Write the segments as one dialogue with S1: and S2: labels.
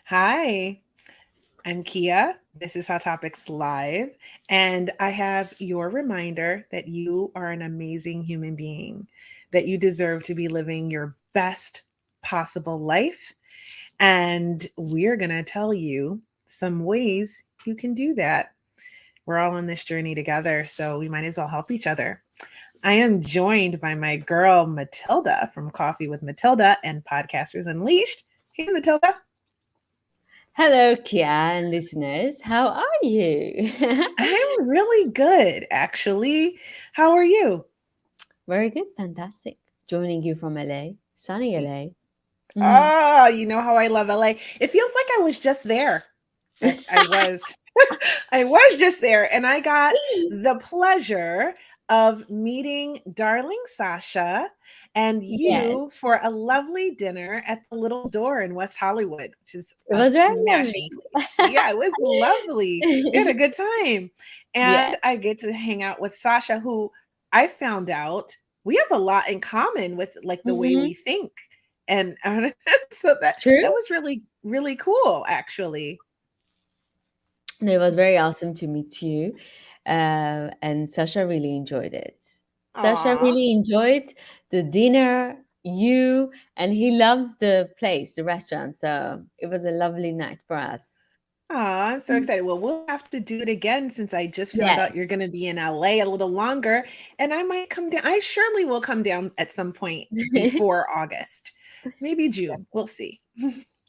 S1: Hi, I'm Kia. This is Hot Topics Live, and I have your reminder that you are an amazing human being, that you deserve to be living your best possible life. And we're going to tell you some ways you can do that. We're all on this journey together, so we might as well help each other. I am joined by my girl, Matilda from Coffee with Matilda and Podcasters Unleashed. Hey, Matilda.
S2: Hello, Kia and listeners. How are you?
S1: I'm really good, actually. How are you?
S2: Very good, fantastic. Joining you from LA, sunny LA. Mhm.
S1: Oh, you know how I love LA. It feels like I was just there. I was. I was just there, and I got the pleasure of meeting darling Sasha and
S2: Yes,
S1: you for a lovely dinner at the Little Door in West Hollywood, which is
S2: it
S1: a
S2: was very
S1: smashing
S2: lovely.
S1: place. Yeah, it was lovely. We had a good time.
S2: Yeah.
S1: And I get to hang out with Sasha, who I found out we have a lot in common with like the way
S2: Hmm.
S1: we think. And so that
S2: True.
S1: was really, really cool, actually.
S2: And it was very awesome to meet you. And Sasha really enjoyed it. Sasha
S1: Aw.
S2: really enjoyed the dinner, you, and he loves the place, the restaurant. So it was a lovely night for us.
S1: Aw, I'm so excited. Well, we'll have to do it again since I just found
S2: Yes.
S1: out you're going to be in LA a little longer. And I might come down. I surely will come down at some point before August, maybe June. We'll see.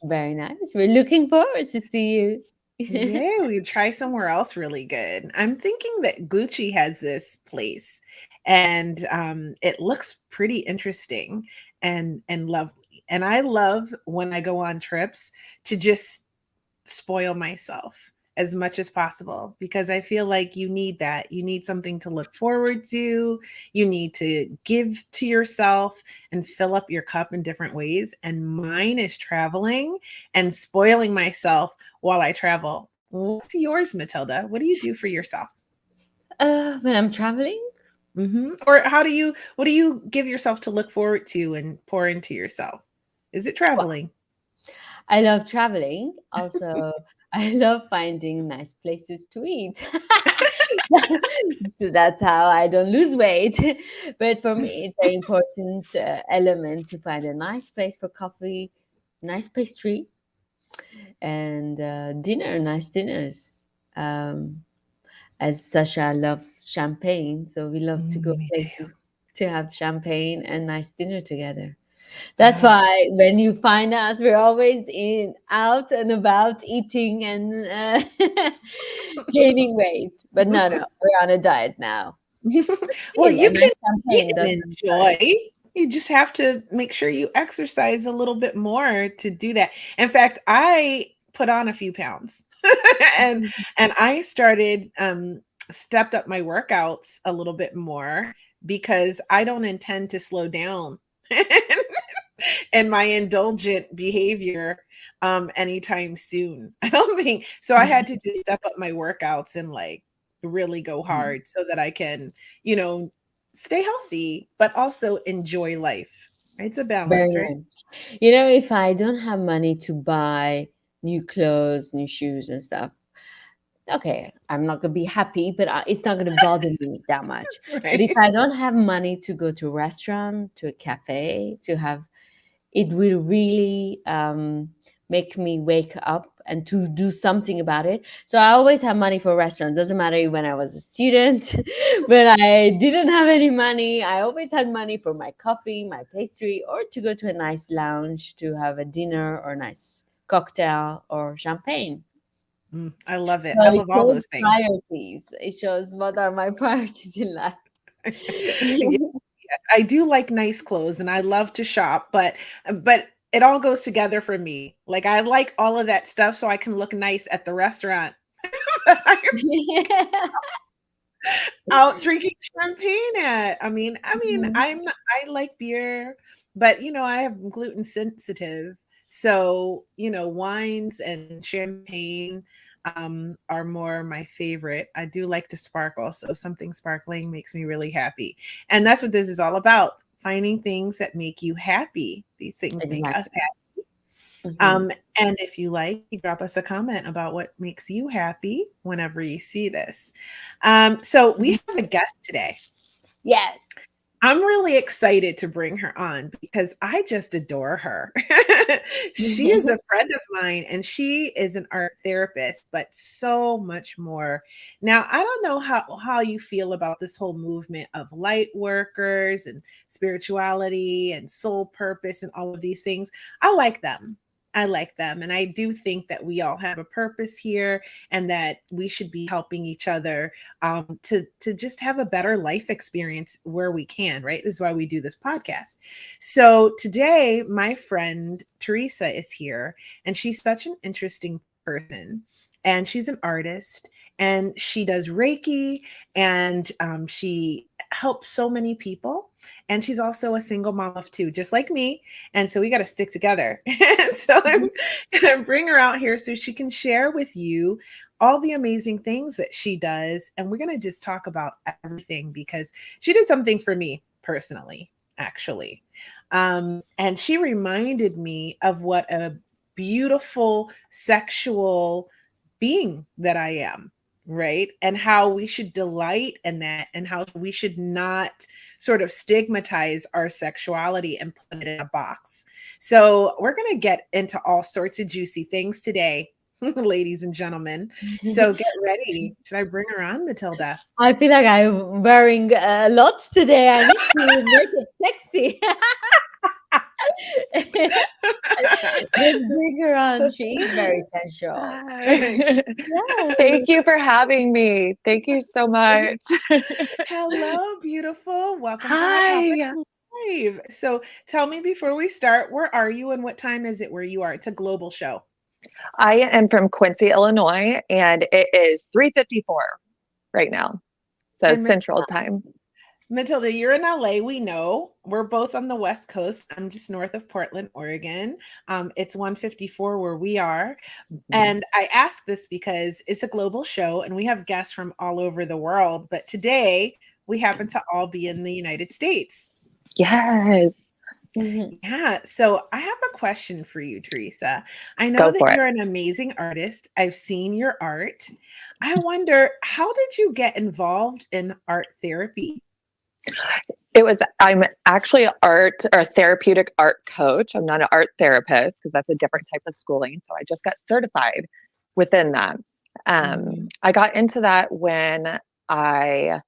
S2: Very nice. We're looking forward to see you.
S1: Yeah, we try somewhere else really good. I'm thinking that Gucci has this place, and it looks pretty interesting and lovely. And I love when I go on trips to just spoil myself as much as possible because I feel like you need that. You need something to look forward to. You need to give to yourself and fill up your cup in different ways. And mine is traveling and spoiling myself while I travel. What's yours, Matilda? What do you do for yourself?
S2: When I'm traveling,
S1: Or what do you give yourself to look forward to and pour into yourself? Is it
S2: well,
S1: traveling?
S2: I love traveling. Also, I love finding nice places to eat. So that's how I don't lose weight. But for me, it's an important element to find a nice place for coffee, nice pastry, and dinner, nice dinners. Um, as Sasha loves champagne, so we love to go
S1: Me too.
S2: places to have champagne and nice dinner together. That's
S1: Oh.
S2: why when you find us, we're always in out and about eating and gaining weight. But no, we're on a diet now.
S1: Well,
S2: Still, a nice
S1: you
S2: champagne
S1: can
S2: doesn't hurt.
S1: enjoy. You just have to make sure you exercise a little bit more to do that. In fact, I put on a few pounds and and I started stepped up my workouts a little bit more because I don't intend to slow down in my indulgent behavior anytime soon. I don't think so. I had to just step up my workouts and like really go hard so that I can, you know, stay healthy but also enjoy life. It's a
S2: Very
S1: balance, right?
S2: nice. If I don't have money to buy new clothes, new shoes, and stuff, okay, I'm not gonna be happy, but it's not gonna bother me that much. But if
S1: Right.
S2: I don't have money to go to a restaurant, to a cafe, to have, it will really make me wake up and to do something about it. So I always have money for restaurants. Doesn't matter when I was a student, when I didn't have any money, I always had money for my coffee, my pastry, or to go to a nice lounge to have a dinner or a nice cocktail or champagne.
S1: I love it.
S2: So
S1: I
S2: it
S1: love all
S2: shows
S1: those things.
S2: priorities. It shows what are my priorities in life.
S1: Yes, I do like nice clothes and I love to shop, but it all goes together for me. Like I like all of that stuff so I can look nice at the restaurant. Out drinking champagne at.
S2: Mhm.
S1: I like beer, but I have gluten sensitive. So, wines and champagne are more my favorite. I do like to sparkle, so something sparkling makes me really happy. And that's what this is all about, finding things that make you happy. These things make us
S2: Exactly.
S1: happy.
S2: Mhm.
S1: And if you like, you drop us a comment about what makes you happy whenever you see this. So we have a guest today.
S2: Yes.
S1: I'm really excited to bring her on because I just adore her. She is a friend of mine and she is an art therapist, but so much more. Now, I don't know how you feel about this whole movement of light workers and spirituality and soul purpose and all of these things. I like them. I like them. And I do think that we all have a purpose here and that we should be helping each other to just have a better life experience where we can, right? This is why we do this podcast. So today, my friend Teresa is here, and she's such an interesting person. And she's an artist, and she does Reiki, and she helps so many people. And she's also a single mom of two, just like me. And so we got to stick together. So I'm going to bring her out here so she can share with you all the amazing things that she does. And we're going to just talk about everything because she did something for me personally, actually. And she reminded me of what a beautiful sexual being that I am, right? And how we should delight in that and how we should not sort of stigmatize our sexuality and put it in a box. So, we're going to get into all sorts of juicy things today, ladies and gentlemen. So get ready. Should I bring her on, Matilda?
S2: I feel like I'm wearing a lot today. I need to make it sexy. Let's bring her on. She's very sensual.
S3: Hi.
S2: Yeah.
S3: Thank you for having me. Thank you so much.
S1: Hello, beautiful. Welcome to Hot Topics
S3: Hi.
S1: Live. So tell me before we start, where are you and what time is it where you are? It's a global show.
S3: I am from Quincy, Illinois, and it is 3:54 right now. So
S1: And
S3: Central Time.
S1: Matilda, you're in LA. We know we're both on the West Coast. I'm just north of Portland, Oregon. It's 1:54 where we are.
S3: Mhm.
S1: And I ask this because it's a global show and we have guests from all over the world. But today we happen to all be in the United States.
S3: Yes.
S2: Mhm.
S1: Yeah. So I have a question for you, Teresa. I know
S3: Go
S1: that
S3: for it.
S1: you're an amazing artist. I've seen your art. I wonder, how did you get involved in art therapy?
S3: I'm actually an art or therapeutic art coach. I'm not an art therapist because that's a different type of schooling. So I just got certified within that.
S1: Mhm.
S3: I got into that when I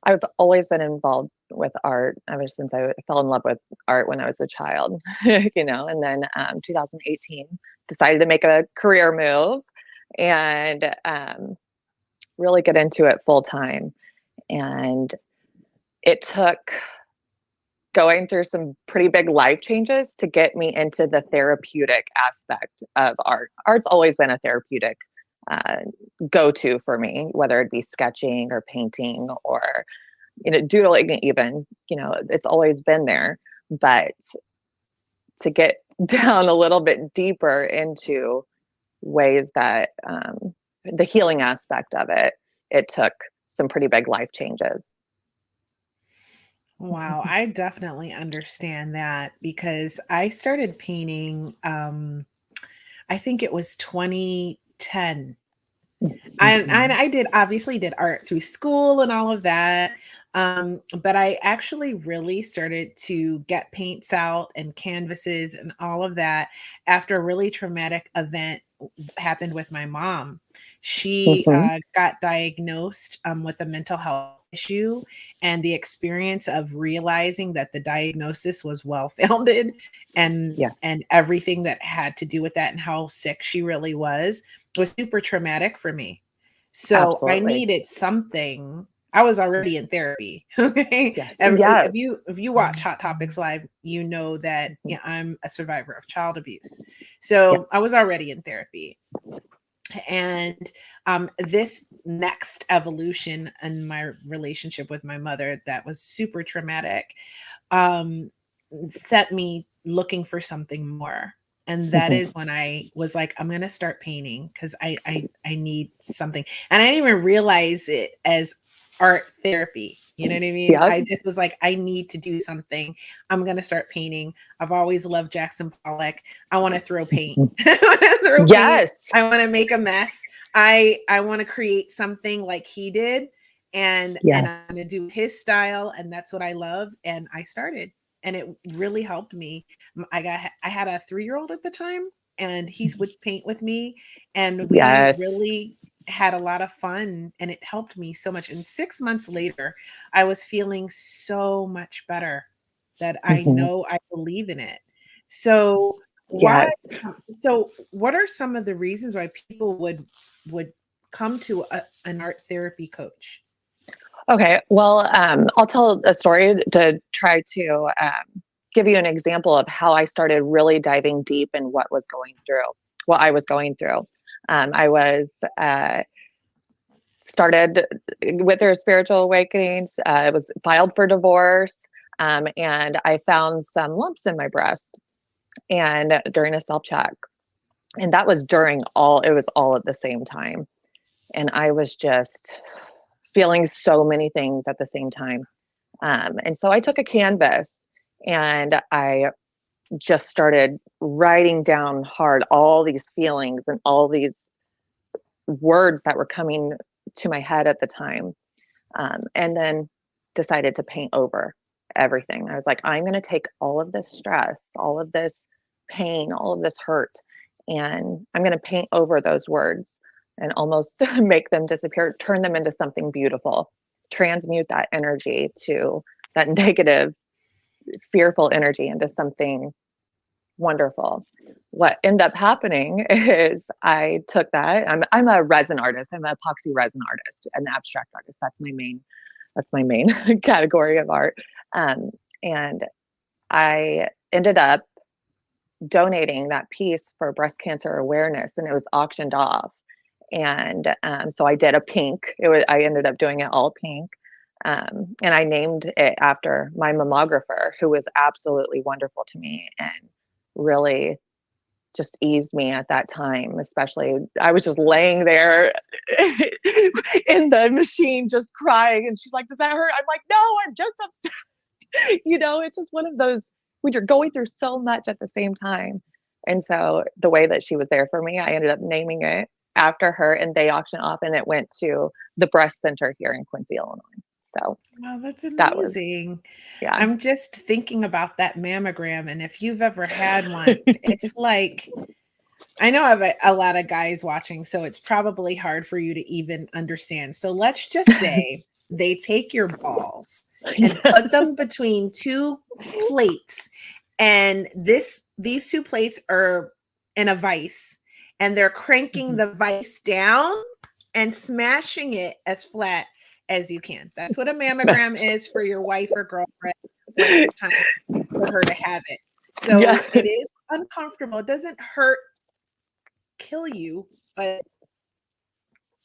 S3: I've always been involved with art ever since I fell in love with art when I was a child, and then 2018 decided to make a career move and really get into it full time. And it took going through some pretty big life changes to get me into the therapeutic aspect of art. Art's always been a therapeutic uh, go-to for me, whether it be sketching or painting or doodling even, it's always been there. But to get down a little bit deeper into ways that the healing aspect of it, it took some pretty big life changes.
S1: Wow, I definitely understand that because I started painting, I think it was 2010. And
S3: Mhm.
S1: I did obviously did art through school and all of that. But I actually really started to get paints out and canvases and all of that after a really traumatic event happened with my mom. She
S3: Mhm.
S1: got diagnosed with a mental health issue, and the experience of realizing that the diagnosis was well founded
S3: Yeah,
S1: and everything that had to do with that and how sick she really was super traumatic for me. So I
S3: absolutely.
S1: needed something. I was already in therapy. Okay.
S3: Yes.
S1: If
S3: Yes.
S1: you watch Hot Topics Live, you know that
S3: Mhm.
S1: yeah, I'm a survivor of child abuse.
S3: Yeah.
S1: So I was already in therapy. And this next evolution in my relationship with my mother that was super traumatic um, set me looking for something more. And that
S3: Mhm.
S1: is when I was like, I'm gonna start painting because I need something. And I didn't even realize it as art therapy. You know what I mean?
S3: Yep.
S1: I just was like, I need to do something. I'm going to start painting. I've always loved Jackson Pollock. I want to throw paint. I want to throw paint.
S3: Yes.
S1: I want to make a mess. I want to create something like he did, and
S3: Yes.
S1: I'm going to do his style, and that's what I love. And I started, and it really helped me. I had a 3-year-old at the time, and he's would paint with me, and we
S3: Yes.
S1: really had a lot of fun, and it helped me so much. And 6 months later, I was feeling so much better that I
S3: Mhm.
S1: know I believe in it. So why
S3: Yes.
S1: so what are some of the reasons why people would come to an art therapy coach?
S3: Okay. Well, I'll tell a story to try to give you an example of how I started really diving deep in what I was going through. I was started with their spiritual awakenings. It was filed for divorce, and I found some lumps in my breast, and during a self check, and that was during all. It was all at the same time, and I was just feeling so many things at the same time. And so I took a canvas and I just started writing down hard all these feelings and all these words that were coming to my head at the time. And then decided to paint over everything. I was like, I'm going to take all of this stress, all of this pain, all of this hurt, and I'm going to paint over those words and almost make them disappear, turn them into something beautiful, transmute that energy to that negative, fearful energy into something wonderful. What ended up happening is I took that. I'm a resin artist. I'm an epoxy resin artist, an abstract artist. That's my main category of art. And I ended up donating that piece for breast cancer awareness, and it was auctioned off. And so I did a pink. I ended up doing it all pink. And I named it after my mammographer, who was absolutely wonderful to me and really just eased me at that time. Especially, I was just laying there in the machine, just crying. And she's like, "Does that hurt?" I'm like, "No, I'm just upset." It's just one of those when you're going through so much at the same time. And so the way that she was there for me, I ended up naming it after her, and they auctioned off, and it went to the breast center here in Quincy, Illinois. So
S1: Wow, that's
S3: that was,
S1: amazing.
S3: yeah.
S1: I'm just thinking about that mammogram, and if you've ever had one, it's like I know I have a lot of guys watching, so it's probably hard for you to even understand. So let's just say they take your balls and put them between 2 plates, and these 2 plates are in a vise, and they're cranking the vise down and smashing it as flat as you can. That's what a mammogram is for your wife or girlfriend when it's time for her to have it.
S3: Yeah.
S1: So it is uncomfortable. It doesn't hurt, kill you, but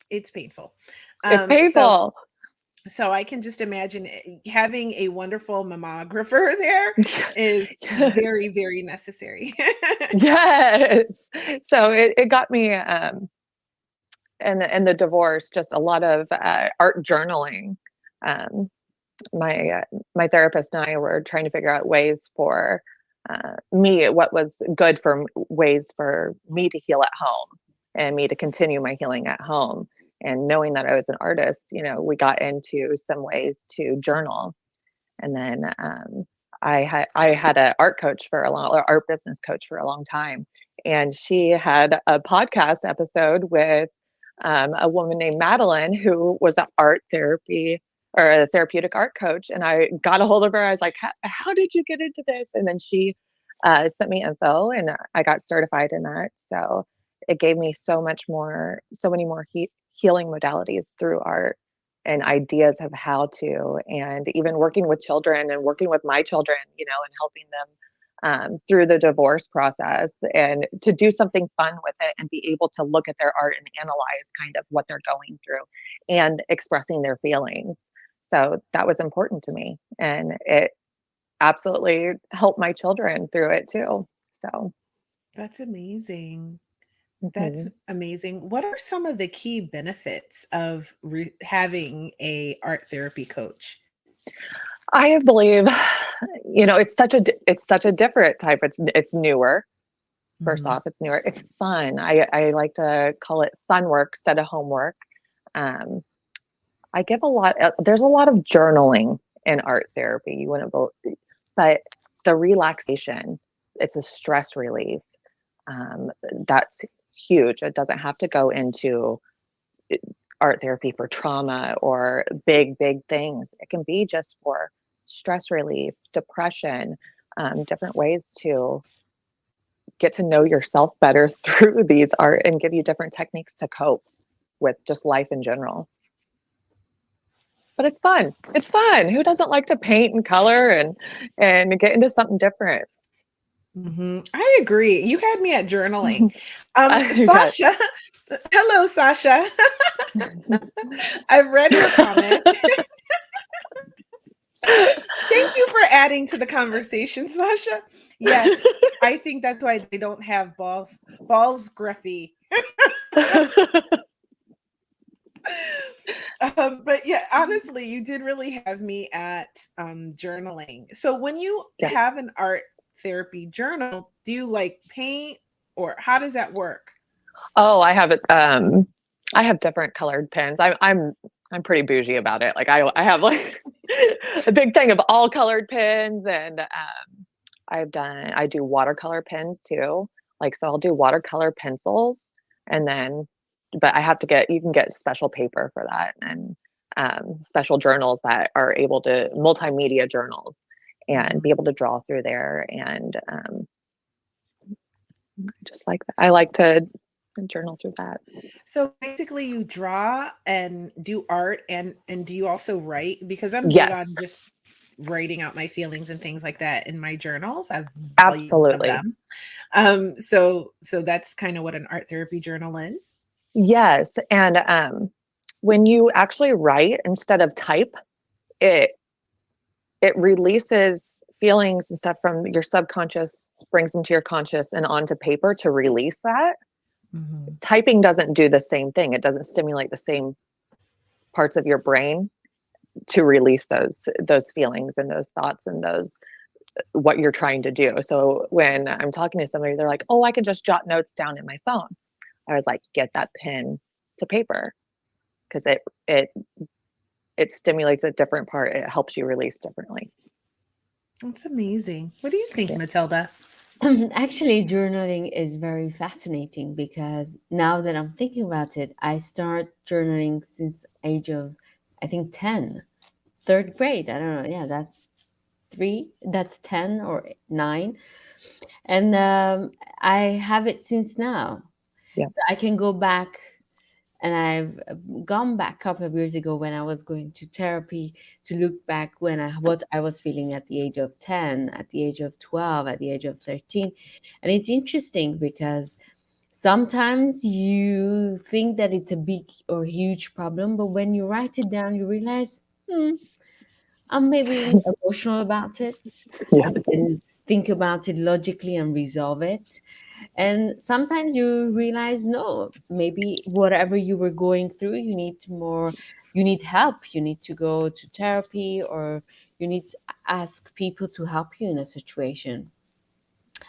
S1: it's painful.
S3: It's
S1: So
S3: painful.
S1: so I can just imagine having a wonderful mammographer there is very, very necessary.
S3: Yes. So it got me, and the divorce, just a lot of art journaling. Um, my therapist and I were trying to figure out ways for me, what was good for ways for me to heal at home and me to continue my healing at home. And knowing that I was an artist, we got into some ways to journal. And then I had an art business coach for a long time, and she had a podcast episode with a woman named Madeline, who was an art therapy or a therapeutic art coach. And I got a hold of her. I was like, how did you get into this? And then she sent me info, and I got certified in that. So it gave me so many more healing modalities through art and ideas of how to, and even working with children and working with my children, and helping them through the divorce process, and to do something fun with it and be able to look at their art and analyze kind of what they're going through and expressing their feelings. So that was important to me, and it absolutely helped my children through it too. So
S1: That's amazing. That's
S3: mhm.
S1: amazing. What are some of the key benefits of having a art therapy coach?
S3: I believe, it's such a different type. It's newer. First
S1: Mhm.
S3: off, it's newer. It's fun. I like to call it fun work instead of homework. Um, I give there's a lot of journaling in art therapy. You wouldn't believe, but the relaxation, it's a stress relief. Um, that's huge. It doesn't have to go into art therapy for trauma or big things. It can be just for stress relief, depression, different ways to get to know yourself better through these art and give you different techniques to cope with just life in general. But it's fun. It's fun. Who doesn't like to paint and color and get into something different?
S1: I agree. You had me at journaling.
S3: Yes.
S1: Sasha, hello, Sasha. I've read your comment. Thank you for adding to the conversation, Sasha. Yes, I think that's why they don't have balls. Balls Gruffy. But yeah, honestly, you did really have me at journaling. So when you
S3: Yes.
S1: have an art therapy journal, do you like paint or how does that work?
S3: Oh, I have it. I have different colored pens. I'm pretty bougie about it. Like I have like a big thing of all colored pens, and I do watercolor pens too. Like so, I'll do watercolor pencils, and then, but you can get special paper for that, and special journals that are able to multimedia journals and be able to draw through there, and just like that. I like to journal through that.
S1: So basically you draw and do art and do you also write? Because I'm big on
S3: Yes,
S1: just writing out my feelings and things like that in my journals. I have volumes of
S3: absolutely.
S1: them. So that's kind of what an art therapy journal is.
S3: Yes. And when you actually write instead of type, it it releases feelings and stuff from your subconscious, brings them to your conscious and onto paper to release that.
S1: Mhm.
S3: Typing doesn't do the same thing. It doesn't stimulate the same parts of your brain to release those feelings and those thoughts and those what you're trying to do. So when I'm talking to somebody, they're like, "Oh, I can just jot notes down in my phone." I was like, "Get that pen to paper because it stimulates a different part. It helps you release differently."
S1: That's amazing. What do you think,
S3: Yeah.
S1: Matilda?
S2: Actually, journaling is very fascinating because now that I'm thinking about it, I start journaling since the age of, I think, 10, third grade. I don't know. Yeah, that's 10 or 9. And I have it since now.
S3: Yeah.
S2: So I can go back, and I've gone back a couple of years ago when I was going to therapy to look back what I was feeling at the age of 10, at the age of 12, at the age of 13. And it's interesting because sometimes you think that it's a big or huge problem, but when you write it down, you realize, I'm maybe emotional about it.
S3: Yeah.
S2: I can think about it logically and resolve it. And sometimes you realize, no, maybe whatever you were going through, you need help. You need to go to therapy, or you need to ask people to help you in a situation.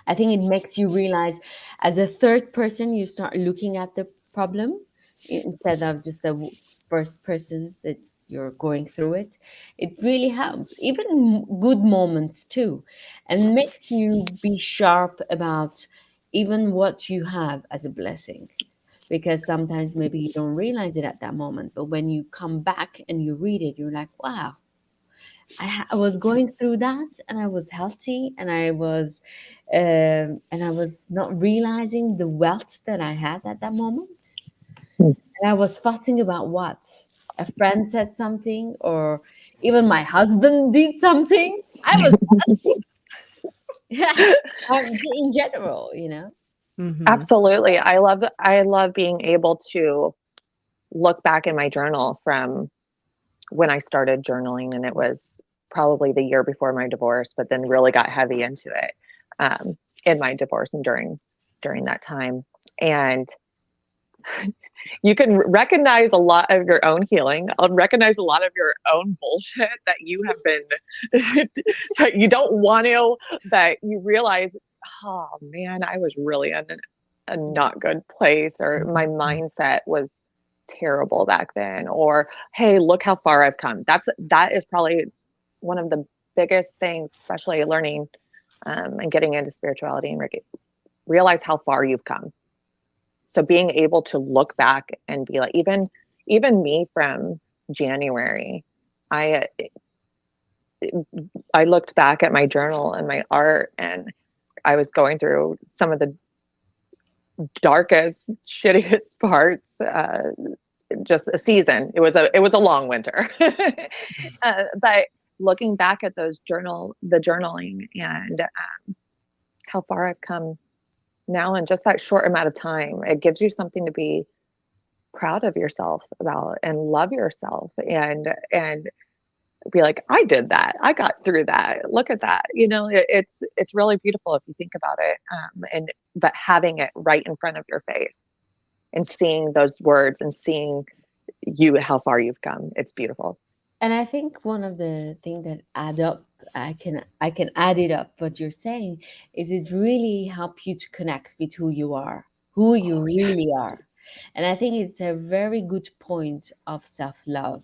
S2: I think it makes you realize, as a third person, you start looking at the problem instead of just the first person that you're going through it. It really helps, even good moments too, and makes you be sharp about even what you have as a blessing. Because sometimes maybe you don't realize it at that moment, but when you come back and you read it, you're like, wow, I was going through that, and I was healthy, and I was not realizing the wealth that I had at that moment.
S3: Hmm.
S2: And I was fussing about what a friend said something, or even my husband did something. I was fussing. Yeah, in general, you know.
S1: Mhm.
S3: Absolutely. I love being able to look back in my journal from when I started journaling, and it was probably the year before my divorce, but then really got heavy into it in my divorce and during that time. And You can recognize a lot of your own healing, recognize a lot of your own bullshit that you have been, that you don't want to, that you realize, oh man, I was really in a not good place, or my mindset was terrible back then, or hey, look how far I've come. That is probably one of the biggest things, especially learning and getting into spirituality and Reiki. Realize how far you've come. So being able to look back and be like, even me from January, I looked back at my journal and my art, and I was going through some of the darkest, shittiest parts. Just a season. It was a long winter, but looking back at the journaling, and how far I've come now in just that short amount of time, it gives you something to be proud of yourself about and love yourself, and be like, I did that. I got through that. Look at that. It's really beautiful if you think about it. But having it right in front of your face and seeing those words and seeing how far you've come, it's beautiful.
S2: And I think one of the things that add up, I can add it up. What you're saying is it really help you to connect with who you are, who you really are, and I think it's a very good point of self-love.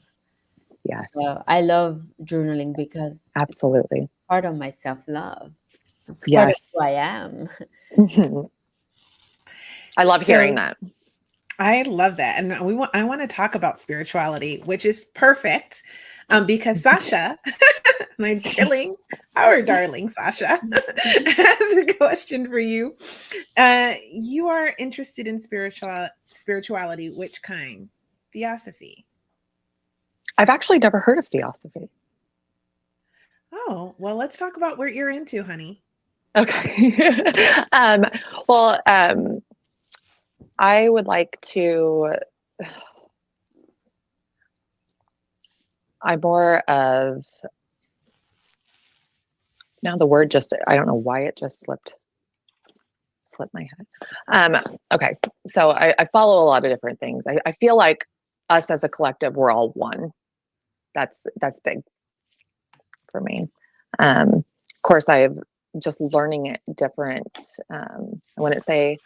S3: Yes,
S2: So I love journaling because
S3: absolutely,
S2: it's part of my self-love. It's part of
S3: yes.
S2: who I am.
S3: I love hearing that.
S1: I love that. And I want to talk about spirituality, which is perfect because Sasha, our darling Sasha, has a question for you. You are interested in spirituality. Which kind? Theosophy.
S3: I've actually never heard of Theosophy.
S1: Oh, well, let's talk about what you're into, honey.
S3: Okay. Well, I would like to, I'm more of, now the word just, I don't know why it just slipped my head. Okay. So I follow a lot of different things. I feel like us as a collective, we're all one. That's big for me. Of course, I've just learning it different. I wouldn't say,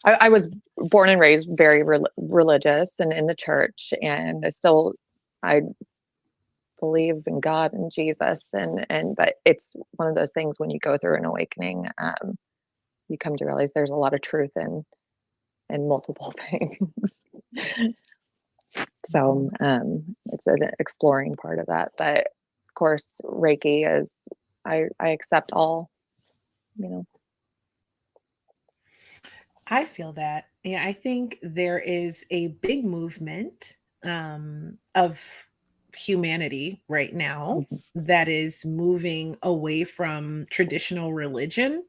S3: I was born and raised very religious and in the church, and I believe in God and Jesus, but it's one of those things when you go through an awakening, you come to realize there's a lot of truth in multiple things. So it's an exploring part of that. But of course, Reiki is, I accept all,
S1: I feel that. Yeah, I think there is a big movement of humanity right now that is moving away from traditional religion.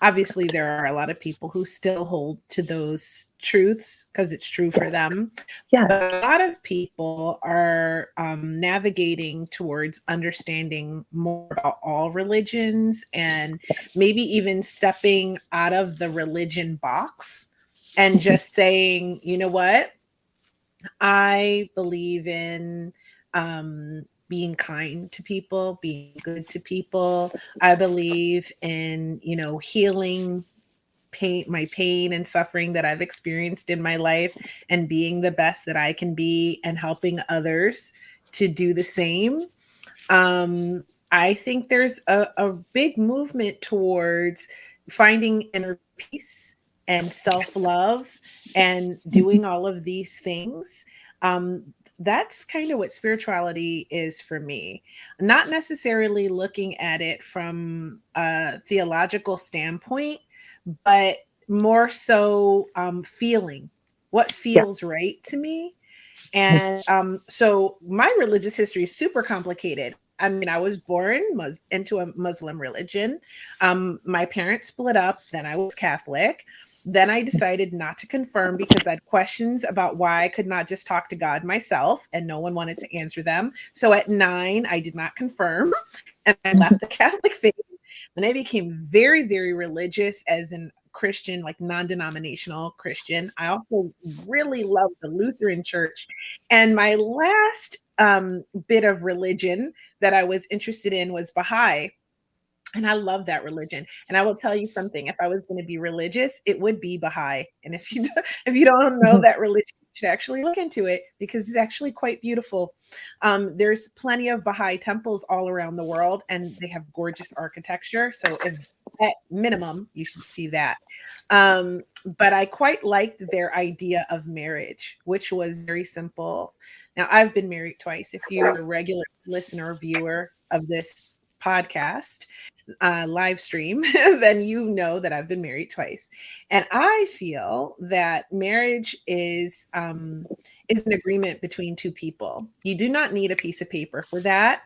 S1: Obviously, there are a lot of people who still hold to those truths because it's true for them.
S3: Yes.
S1: But a lot of people are navigating towards understanding more about all religions, and maybe even stepping out of the religion box and just saying, you know what? I believe in being kind to people, being good to people. I believe in, healing my pain and suffering that I've experienced in my life, and being the best that I can be and helping others to do the same. I think there's a big movement towards finding inner peace and self-love and doing all of these things. That's kind of what spirituality is for me. Not necessarily looking at it from a theological standpoint, but more so feeling what feels right to me. And so my religious history is super complicated. I mean, I was born into a Muslim religion. My parents split up. Then I was Catholic. Then I decided not to confirm because I had questions about why I could not just talk to God myself, and no one wanted to answer them. So at 9, I did not confirm, and I left the Catholic faith. Then I became very, very religious, as in Christian, like non-denominational Christian. I also really love the Lutheran Church. And my last bit of religion that I was interested in was Baha'i. And I love that religion. And I will tell you something, if I was going to be religious, it would be Baha'i. And if you don't know that religion, you should actually look into it because it's actually quite beautiful. There's plenty of Baha'i temples all around the world, and they have gorgeous architecture. So if at minimum, you should see that. But I quite liked their idea of marriage, which was very simple. Now, I've been married twice. If you're a regular listener or viewer of this podcast, live stream, then you know that I've been married twice. And I feel that marriage is an agreement between two people. You do not need a piece of paper for that.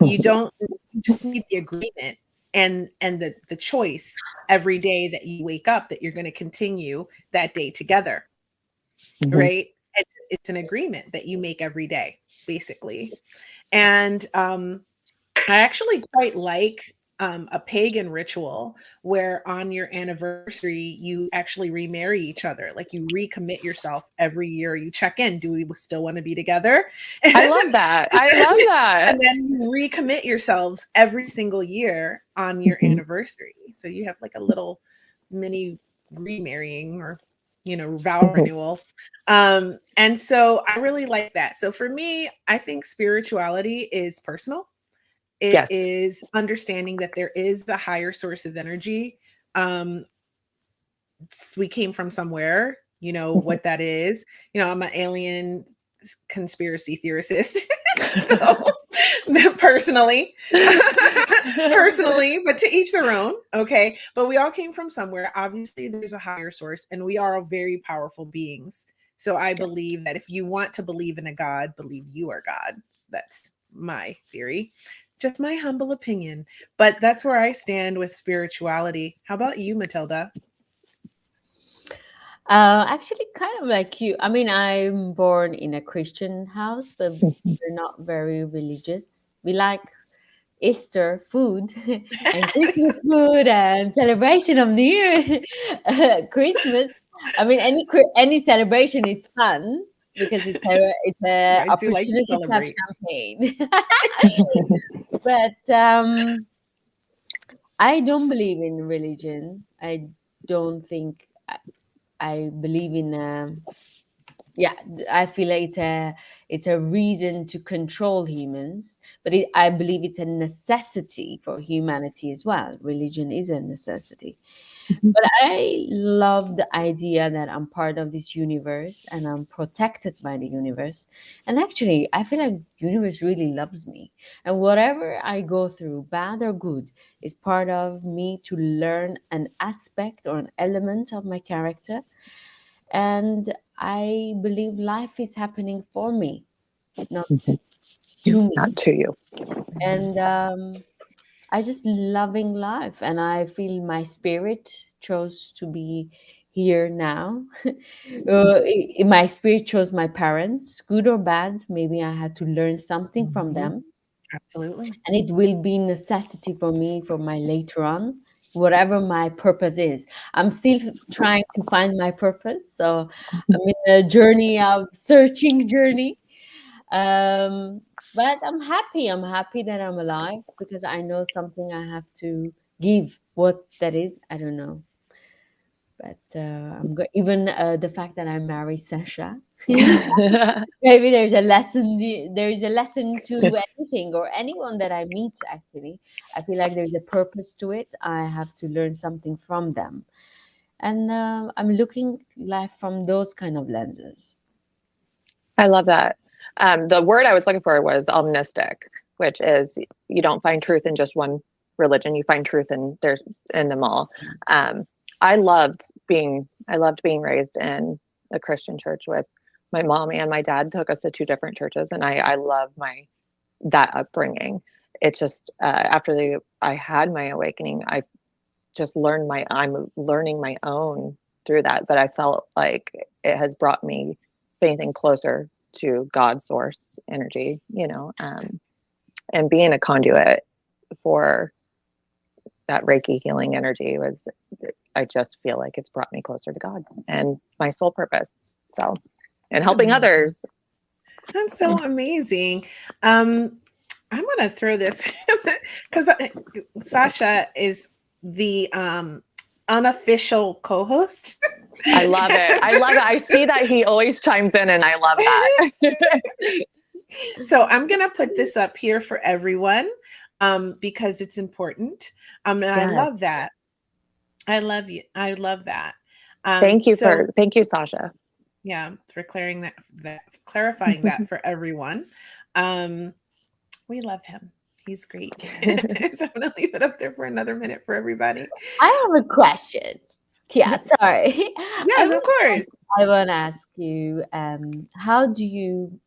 S1: You don't, you just need the agreement and the choice every day that you wake up that you're going to continue that day together. Right? It's an agreement that you make every day, basically. And I actually quite like a pagan ritual where on your anniversary you actually remarry each other. Like you recommit yourself every year. You check in. Do we still want to be together?
S3: I love that. I love that.
S1: And then you recommit yourselves every single year on your anniversary. So you have like a little mini remarrying or vow renewal. And so I really like that. So for me, I think spirituality is personal. It
S3: Yes.
S1: is understanding that there is a higher source of energy. We came from somewhere, what that is. I'm an alien conspiracy theorist. So personally, but to each their own. Okay. But we all came from somewhere. Obviously, there's a higher source, and we are very powerful beings. So I believe that if you want to believe in a God, believe you are God. That's my theory. Just my humble opinion. But that's where I stand with spirituality. How about you, Matilda?
S2: Actually, kind of like you. I mean, I'm born in a Christian house, but we're not very religious. We like Easter food and Christmas food and celebration of New Year, Christmas. I mean, any celebration is fun because it's a
S1: I do like to
S2: opportunity to have
S1: celebrate.
S2: champagne. But I don't believe in religion. I don't think I believe in. Yeah, I feel like it's a reason to control humans, but I believe it's a necessity for humanity as well. Religion is a necessity. But I love the idea that I'm part of this universe and I'm protected by the universe. And actually, I feel like universe really loves me. And whatever I go through, bad or good, is part of me to learn an aspect or an element of my character. And I believe life is happening for me, not to me.
S3: Not to you.
S2: And I just loving life, and I feel my spirit chose to be here now. My spirit chose my parents, good or bad. Maybe I had to learn something from
S1: Mhm.
S2: them,
S1: Absolutely.
S2: and it will be necessity for me for my later on, whatever my purpose is. I'm still trying to find my purpose, so I'm in a journey of searching journey. um, but I'm happy that I'm alive because I know something I have to give. What that is, I don't know. But even the fact that I married Sasha, maybe there is a lesson to anything or anyone that I meet. Actually, I feel like there's a purpose to it. I have to learn something from them, and I'm looking life from those kind of lenses.
S3: I love that. The word I was looking for was omnistic, which is you don't find truth in just one religion. You find truth in them all. Um, I loved being raised in a Christian church with my mom and my dad took us to two different churches, and I love that upbringing. It's just after I had my awakening, I'm learning my own through that, but I felt like it has brought me anything closer to God's source energy, and being a conduit for that Reiki healing energy was, I just feel like it's brought me closer to God and my soul purpose. So, and
S1: That's
S3: helping
S1: amazing.
S3: others.
S1: That's so amazing. I'm gonna throw this because Sasha is the unofficial co-host.
S3: I love it. I love it. I see that he always chimes in, and I love that.
S1: So I'm gonna put this up here for everyone because it's important. And I love
S3: Yes.
S1: that. I love you. I love that.
S3: Thank
S1: So
S3: you, Sasha.
S1: yeah, for clarifying that for everyone. Um, we love him. He's great. So I'm gonna leave it up there for another minute for everybody.
S2: I have a question. Yeah, sorry.
S1: Yes, of course.
S2: I want to ask you, how do you,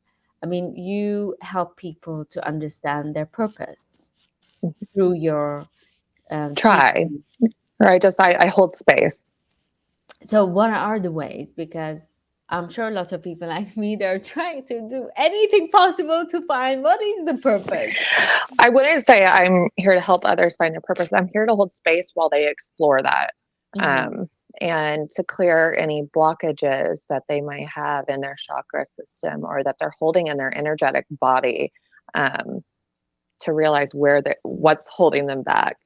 S2: I mean, you help people to understand their purpose through your
S3: Try.
S2: teaching.
S3: Or I hold space.
S2: So what are the ways? Because I'm sure lots of people like me, they're trying to do anything possible to find what is the purpose.
S3: I wouldn't say I'm here to help others find their purpose. I'm here to hold space while they explore that.
S2: Mhm.
S3: And to clear any blockages that they might have in their chakra system or that they're holding in their energetic body, to realize what's holding them back.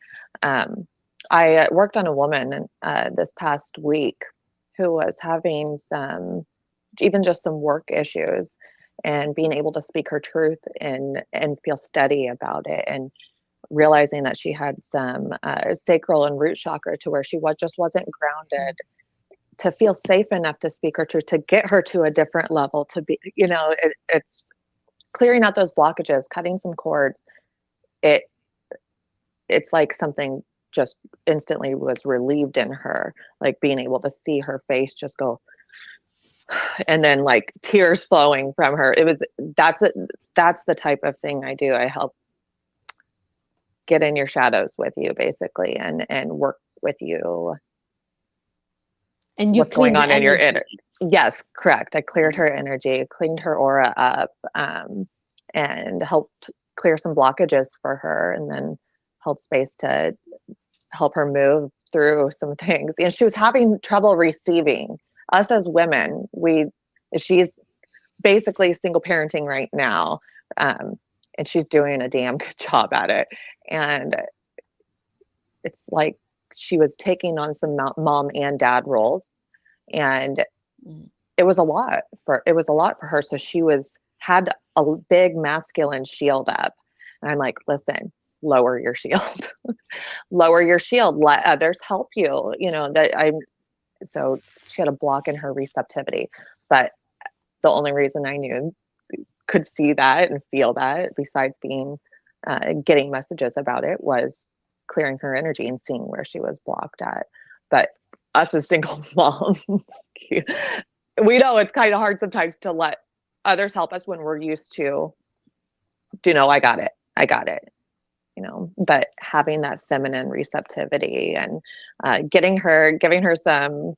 S3: I worked on a woman this past week who was having even just some work issues, and being able to speak her truth and feel steady about it, and realizing that she had some sacral and root chakra to where she just wasn't grounded to feel safe enough to speak her truth, to get her to a different level, to be, it's clearing out those blockages, cutting some cords. It's like something just instantly was relieved in her, like being able to see her face just go, and then like tears flowing from her. That's the type of thing I do. I help get in your shadows with you, basically, and work with you,
S2: And you
S3: what's going
S2: clean the
S3: on in your inner.
S2: energy.
S3: Yes, correct. I cleared her energy, cleaned her aura up, and helped clear some blockages for her, and then held space to help her move through some things. And she was having trouble receiving. Us as women, she's basically single parenting right now, and she's doing a damn good job at it. And it's like she was taking on some mom and dad roles, and it was a lot for her. So she had a big masculine shield up, and I'm like, listen, lower your shield. Lower your shield, let others help you, so she had a block in her receptivity. But the only reason I could see that and feel that, besides being getting messages about it, was clearing her energy and seeing where she was blocked at. But us as single moms, we know it's kind of hard sometimes to let others help us when we're used to, I got it. But having that feminine receptivity and giving her some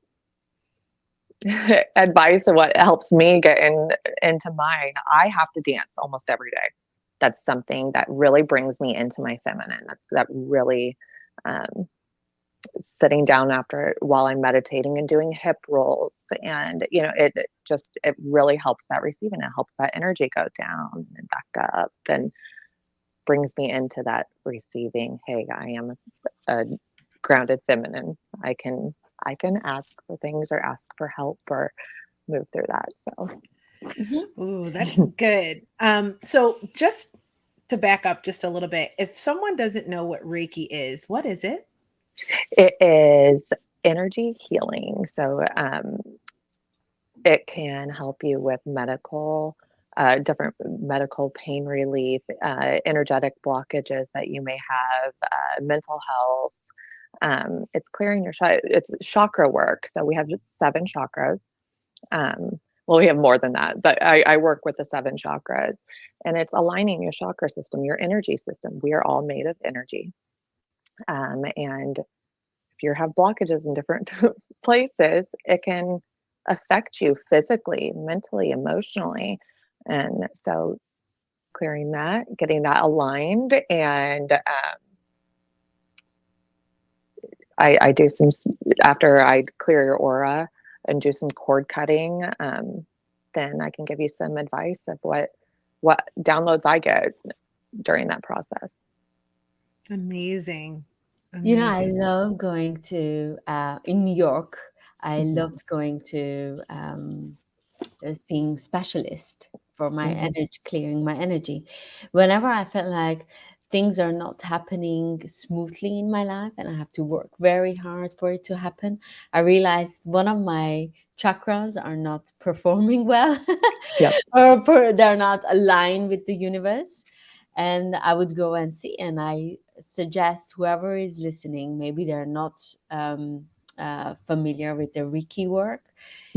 S3: advice to what helps me get into mine. I have to dance almost every day. That's something that really brings me into my feminine. That really, sitting down while I'm meditating and doing hip rolls, and it really helps that receiving. It helps that energy go down and back up, and brings me into that receiving. Hey, I am a grounded feminine. I can ask for things, or ask for help, or move through that. So
S1: Ooh, that's good. So just to back up just a little bit, if someone doesn't know what Reiki is, what is it?
S3: it is energy healing. So it can help you with different medical pain relief, energetic blockages that you may have, mental health. It's clearing it's chakra work. So we have 7 chakras. Well, we have more than that, but I work with the 7 chakras, and it's aligning your chakra system, your energy system. We are all made of energy. And if you have blockages in different places, it can affect you physically, mentally, emotionally. And so clearing that, getting that aligned, and I do some, after I clear your aura and do some cord cutting, then I can give you some advice of what downloads I get during that process.
S1: Amazing.
S2: You know, I
S1: Amazing.
S2: love going to in New York. I loved going to seeing specialist for my energy, clearing my energy. Whenever I felt like things are not happening smoothly in my life and I have to work very hard for it to happen, I realized one of my chakras are not performing well
S3: Yep.
S2: or they're not aligned with the universe. And I would go and see, and I suggest whoever is listening, maybe they're not familiar with the Reiki work,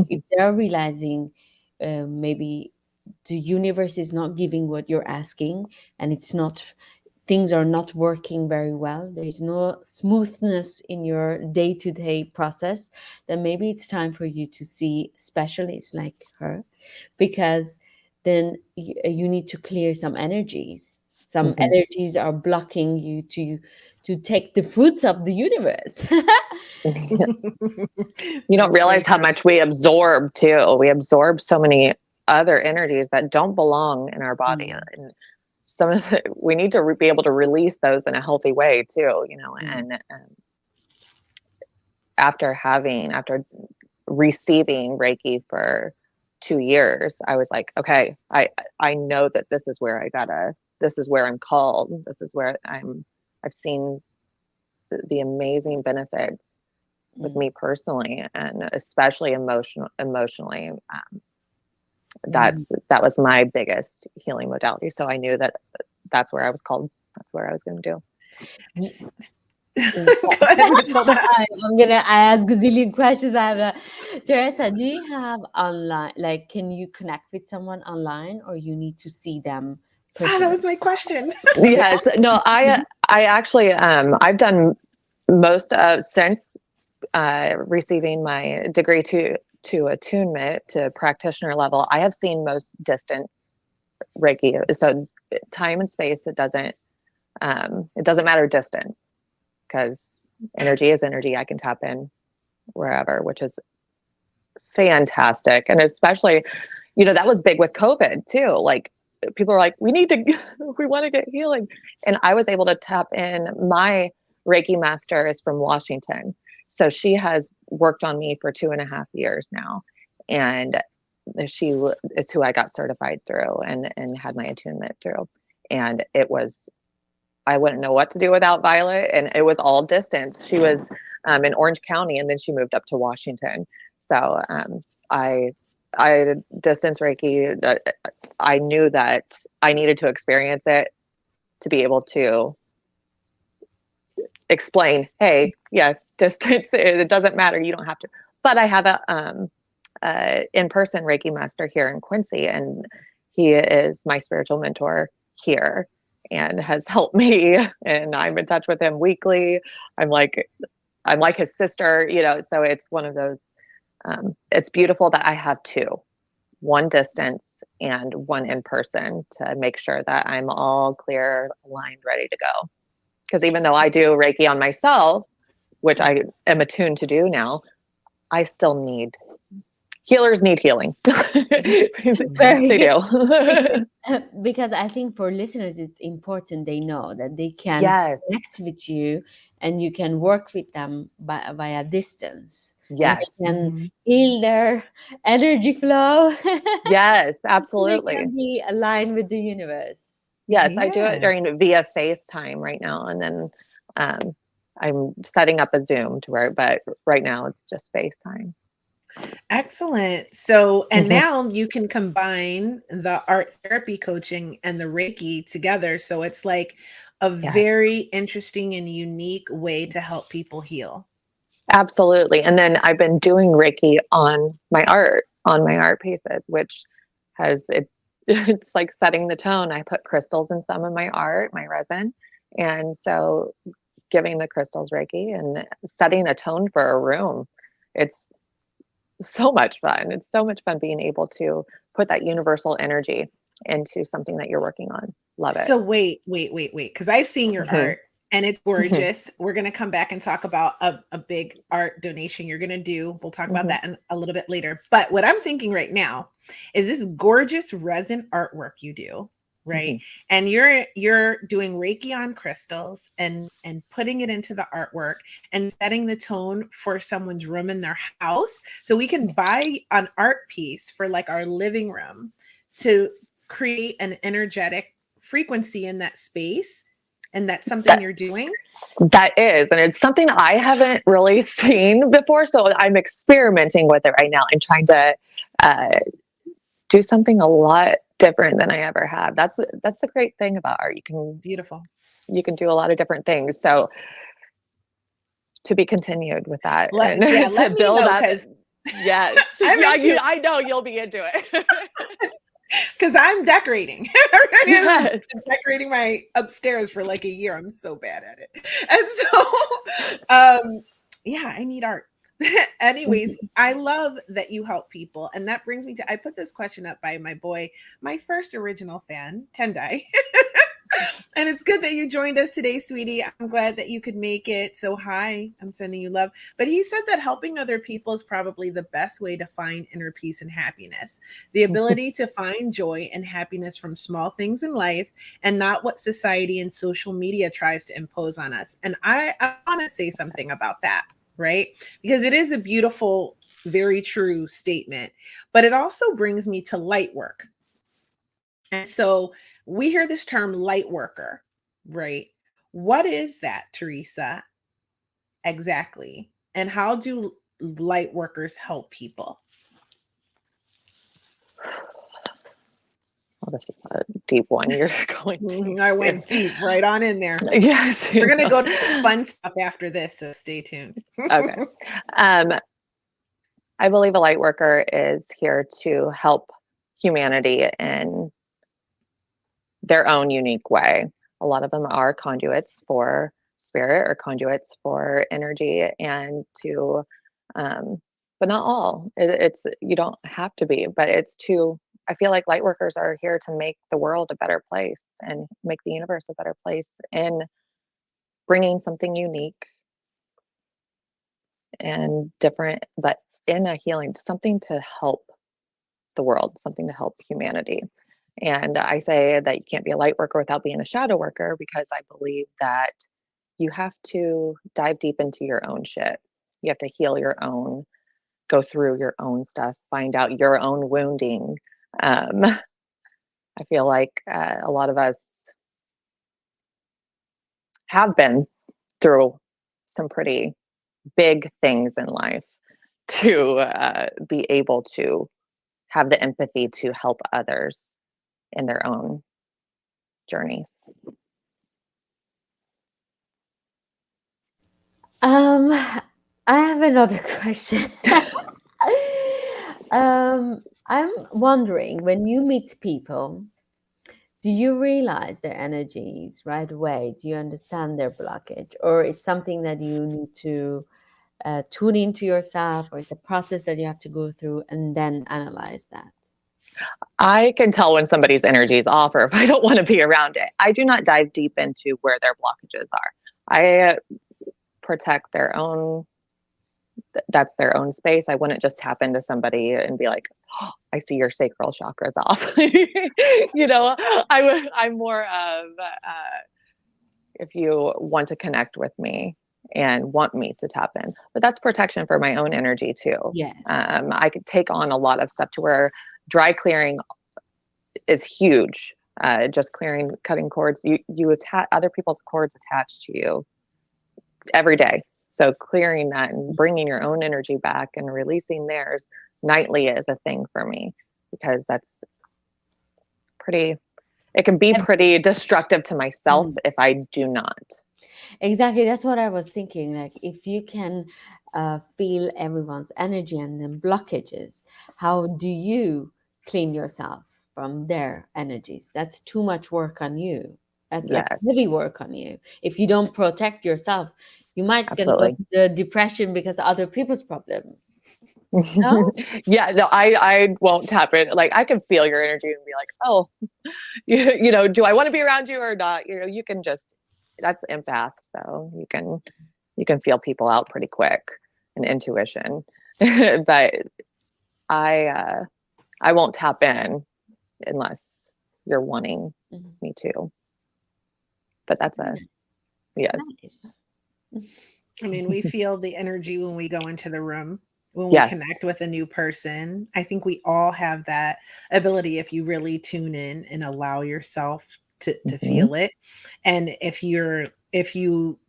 S2: if they're realizing maybe the universe is not giving what you're asking, and it's not, things are not working very well, there is no smoothness in your day-to-day process, then maybe it's time for you to see specialists like her, because then you need to clear some energies. Some energies are blocking you to take the fruits of the universe.
S3: You don't
S1: That's so
S3: realize how
S1: true.
S3: much we absorb too. We absorb so many other energies that don't belong in our body.
S2: Mm,
S3: And some of the, we need to be able to release those in a healthy way too,
S2: mm,
S3: and after receiving Reiki for 2 years, I was like, okay, I know that this is where this is where I'm called. This is where I've seen the amazing benefits with
S2: mm,
S3: me personally, and especially emotionally.
S2: mm.
S3: That was my biggest healing modality. So I knew that that's where I was called. That's where I was going to do.
S1: S- Go ahead, Matilda.
S2: I'm gonna ask a zillion questions. I have Teresa, do you have online, like, can you connect with someone online or you need to see them
S1: Ah, that
S2: personally?
S1: was my question.
S2: Yeah.
S3: Yes, no, I actually I've done most of since receiving my degree to attunement to practitioner level. I have seen most distance Reiki. So time and space, it doesn't matter distance, because energy is energy. I can tap in wherever, which is fantastic. And especially, that was big with COVID too. Like, people are like, we want to get healing. And I was able to tap in. My Reiki master is from Washington. So she has worked on me for 2.5 years now. And she is who I got certified through and had my attunement through. And I wouldn't know what to do without Violet. And it was all distance. She was in Orange County, and then she moved up to Washington. So I distance Reiki. I knew that I needed to experience it to be able to explain, hey, yes, distance, it doesn't matter. You don't have to. But I have a in-person Reiki master here in Quincy, and he is my spiritual mentor here and has helped me. And I'm in touch with him weekly. I'm like his sister, so it's one of those, it's beautiful that I have two, one distance and one in person, to make sure that I'm all clear, aligned, ready to go. Because even though I do Reiki on myself, which I am attuned to do now, I still need healers need healing.
S2: Very
S3: They
S2: good.
S3: do.
S2: Because I think for listeners, it's important they know that they can
S3: Yes.
S2: connect with you and you can work with them via distance, and they
S3: Yes.
S2: can
S1: Mhm.
S2: heal their energy flow.
S3: Yes,
S2: They
S3: absolutely.
S2: can be aligned with the universe.
S3: Yes, I do it
S1: Yes.
S3: via FaceTime right now, and then um, I'm setting up a Zoom but right now it's just FaceTime.
S1: Excellent. So, and now you can combine the art therapy coaching and the Reiki together. So it's like a
S3: Yes,
S1: very interesting and unique way to help people heal.
S3: absolutely. And then I've been doing Reiki on my art pieces, which has it. It's like setting the tone. I put crystals in some of my art, my resin, and so giving the crystals Reiki and setting a tone for a room. It's so much fun. It's so much fun being able to put that universal energy into something that you're working on. Love it.
S1: So wait, because I've seen your
S3: Mhm.
S1: art and it's
S3: Mhm.
S1: gorgeous. We're going to come back and talk about a big art donation you're going to do. We'll talk about
S3: Mhm.
S1: that in a little bit later. But what I'm thinking right now is this gorgeous resin artwork you do, right?
S3: Mhm.
S1: And you're doing Reiki on crystals and putting it into the artwork and setting the tone for someone's room in their house. So we can buy an art piece for like our living room to create an energetic frequency in that space. And that's something
S3: That
S1: you're doing?
S3: that is, and it's something I haven't really seen before. So I'm experimenting with it right now and trying to uh, do something a lot different than I ever have. That's the great thing about art.
S1: Beautiful.
S3: You can do a lot of different things. So to be continued with that
S1: Let
S3: and
S1: Yeah,
S3: to
S1: let me
S3: build
S1: know
S3: up.
S1: because
S3: Yes,
S1: I'm
S3: yeah,
S1: into
S3: I know you'll be into it.
S1: because I'm decorating. I'm
S3: Yes.
S1: decorating my upstairs for like a year. I'm so bad at it. And so yeah, I need art. Anyways, I love that you help people. And that brings me to I put this question up by my boy, my first original fan, Tendai. And it's good that you joined us today, sweetie. I'm glad that you could make it. So, hi, I'm sending you love. But he said that helping other people is probably the best way to find inner peace and happiness. The ability to find joy and happiness from small things in life and not what society and social media tries to impose on us. And I want to say something about that, right? Because it is a beautiful, very true statement. But it also brings me to light work. And so we hear this term light worker, right? What is that, Teresa, exactly? And how do light workers help people?
S3: Well, this is a deep one you're going to.
S1: I went deep right on in there.
S3: Yes,
S1: We're going to go to the fun stuff after this, so stay tuned.
S3: Okay. Um, I believe a light worker is here to help humanity in their own unique way. A lot of them are conduits for spirit or conduits for energy, and to, um, but not all. It's you don't have to be, but it's to. I feel like light workers are here to make the world a better place and make the universe a better place in bringing something unique and different, but in a healing, something to help the world, something to help humanity. And I say that you can't be a light worker without being a shadow worker because I believe that you have to dive deep into your own shit. You have to heal your own, go through your own stuff, find out your own wounding. I feel like a lot of us have been through some pretty big things in life to be able to have the empathy to help others in their own journeys.
S2: I have another question. I'm wondering, when you meet people, do you realize their energies right away? Do you understand their blockage, or it's something that you need to tune into yourself, or it's a process that you have to go through and then analyze that?
S3: I can tell when somebody's energy is off or if I don't want to be around it. I do not dive deep into where their blockages are. I protect their own, that's their own space. I wouldn't just tap into somebody and be like, oh, I see your sacral chakra's off. I'm more of, if you want to connect with me and want me to tap in, but that's protection for my own energy too.
S2: Yes.
S3: I could take on a lot of stuff to where dry clearing is huge. Just clearing, cutting cords. You attach other people's cords attached to you every day. So clearing that and bringing your own energy back and releasing theirs nightly is a thing for me, because that's pretty. It can be pretty destructive to myself
S2: Mhm.
S3: if I do not.
S2: Exactly. That's what I was thinking. Like, if you can feel everyone's energy and then blockages, how do you clean yourself from their energies? That's too much work on you. That's like
S3: Yes,
S2: heavy work on you. If you don't protect yourself, you might gonna go
S3: absolutely.
S2: to the depression because of other people's problem. No?
S3: Yeah, no, I won't tap it. Like I can feel your energy and be like, oh, do I want to be around you or not? You can just that's empath, so you can feel people out pretty quick, and intuition. But I won't tap in unless you're wanting me to. But that's a yes.
S1: I mean, we feel the energy when we go into the room, when we
S3: Yes.
S1: connect with a new person. I think we all have that ability if you really tune in and allow yourself to feel it. And if you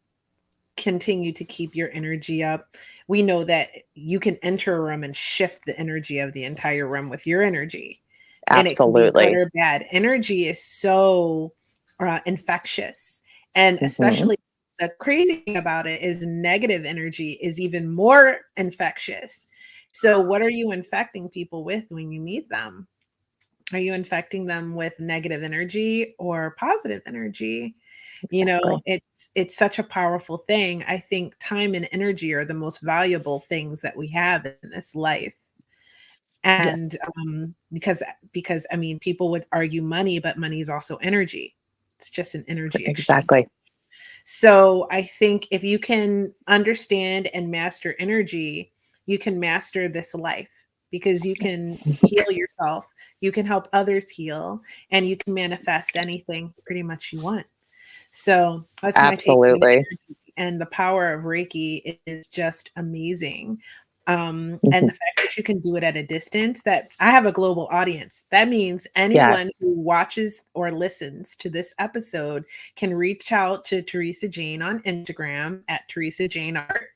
S1: continue to keep your energy up, we know that you can enter a room and shift the energy of the entire room with your energy. And it can be good
S3: Absolutely.
S1: or bad. Energy is so infectious. And especially the crazy thing about it is negative energy is even more infectious. So what are you infecting people with when you meet them? Are you infecting them with negative energy or positive energy? You know, it's such a powerful thing. I think time and energy are the most valuable things that we have in this life. And because I mean, people would argue money, but money is also energy. It's just an energy exchange.
S3: Exactly.
S1: So I think if you can understand and master energy, you can master this life, because you can heal yourself, you can help others heal, and you can manifest anything pretty much you want. So that's my take on
S3: Absolutely.
S1: energy. And the power of Reiki is just amazing. And the fact that you can do it at a distance, that I have a global audience. That means anyone
S3: Yes.
S1: who watches or listens to this episode can reach out to Teresa Jane on Instagram at Teresa Jane Art,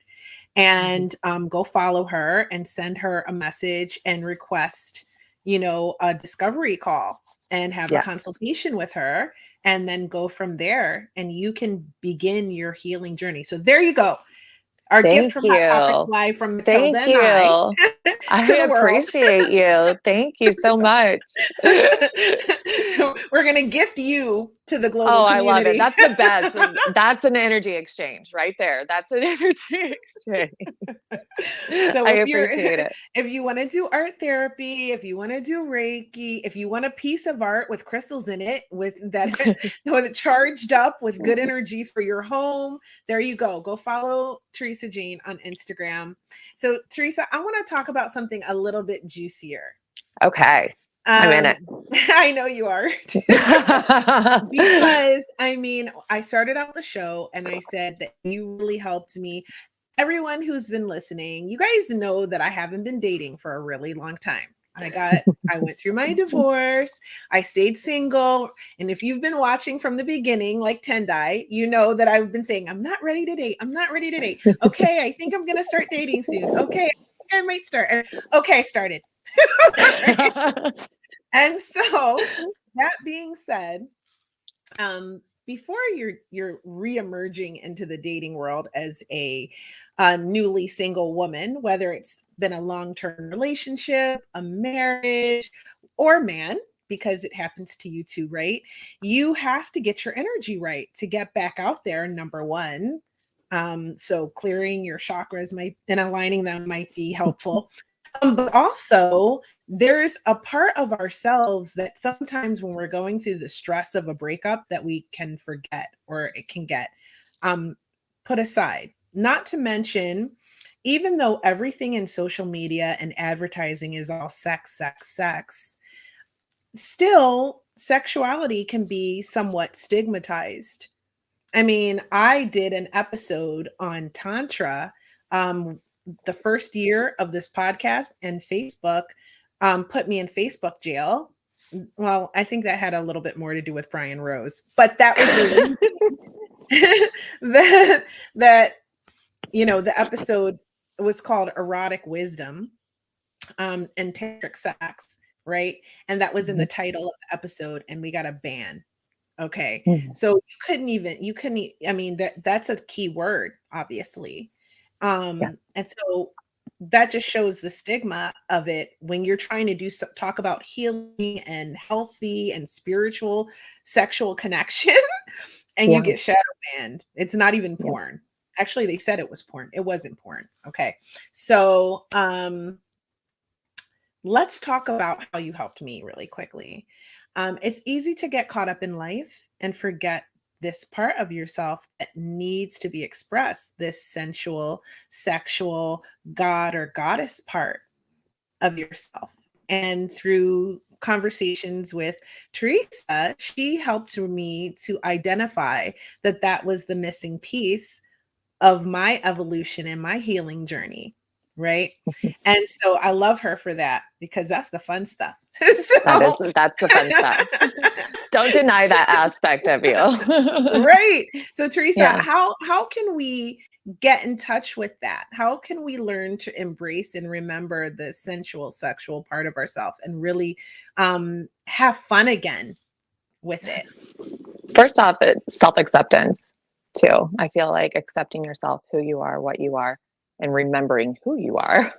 S1: and go follow her and send her a message and request, a discovery call and have a
S3: Yes.
S1: consultation with her, and then go from there, and you can begin your healing journey. So there you go. Our gift
S3: Thank
S1: from Hot Topics
S3: you.
S1: Live from Matilda
S3: Thank
S1: and I
S3: you. I
S1: to the world.
S3: appreciate you. Thank you so much.
S1: We're going to gift you to the global
S3: Oh, I love it.
S1: community.
S3: That's the best. That's an energy exchange right there. That's an energy exchange.
S1: So
S3: I appreciate it.
S1: if you want to do art therapy, if you want to do Reiki, if you want a piece of art with crystals in it, with that with it charged up with good energy for your home, there you go. Go follow Teresa Jane on Instagram. So Teresa, I want to talk about something a little bit juicier.
S3: Okay. I'm in it.
S1: I know you are. Because I mean, I started out the show and I said that you really helped me. Everyone who's been listening, you guys know that I haven't been dating for a really long time. I went through my divorce. I stayed single. And if you've been watching from the beginning, like Tendai, you know that I've been saying, I'm not ready to date. I'm not ready to date. Okay, I think I'm going to start dating soon. Okay, I think I might start. Okay, started. And so that being said, before you're re-emerging into the dating world as a newly single woman, whether it's been a long-term relationship, a marriage, or man, because it happens to you too, right? You have to get your energy right to get back out there, number one. So clearing your chakras and aligning them might be helpful. But also, there's a part of ourselves that sometimes when we're going through the stress of a breakup that we can forget, or it can get put aside. Not to mention, even though everything in social media and advertising is all sex, sex, sex, still sexuality can be somewhat stigmatized. I mean, I did an episode on Tantra the first year of this podcast, and Facebook put me in Facebook jail. Well, I think that had a little bit more to do with Brian Rose, but that was the reason that the episode was called Erotic Wisdom and Tantric Sex, right? And that was in the title of the episode, and we got a ban. Okay. So I mean, that's a key word, obviously.
S3: Yes.
S1: And so that just shows the stigma of it when you're trying to talk about healing and healthy and spiritual sexual connection and you get shadow banned. It's not even porn. Actually, they said it was porn. It wasn't porn. Okay. So, let's talk about how you helped me really quickly. It's easy to get caught up in life and forget this part of yourself that needs to be expressed, this sensual, sexual, God or goddess part of yourself. And through conversations with Teresa, she helped me to identify that that was the missing piece of my evolution and my healing journey. Right. And so I love her for that, because that's the fun stuff. So,
S3: That's the fun stuff. Don't deny that aspect of you.
S1: right. So Teresa,
S3: Yeah.
S1: how can we get in touch with that? How can we learn to embrace and remember the sensual, sexual part of ourselves and really have fun again with it?
S3: First off, self-acceptance too. I feel like accepting yourself, who you are, what you are, and remembering who you are.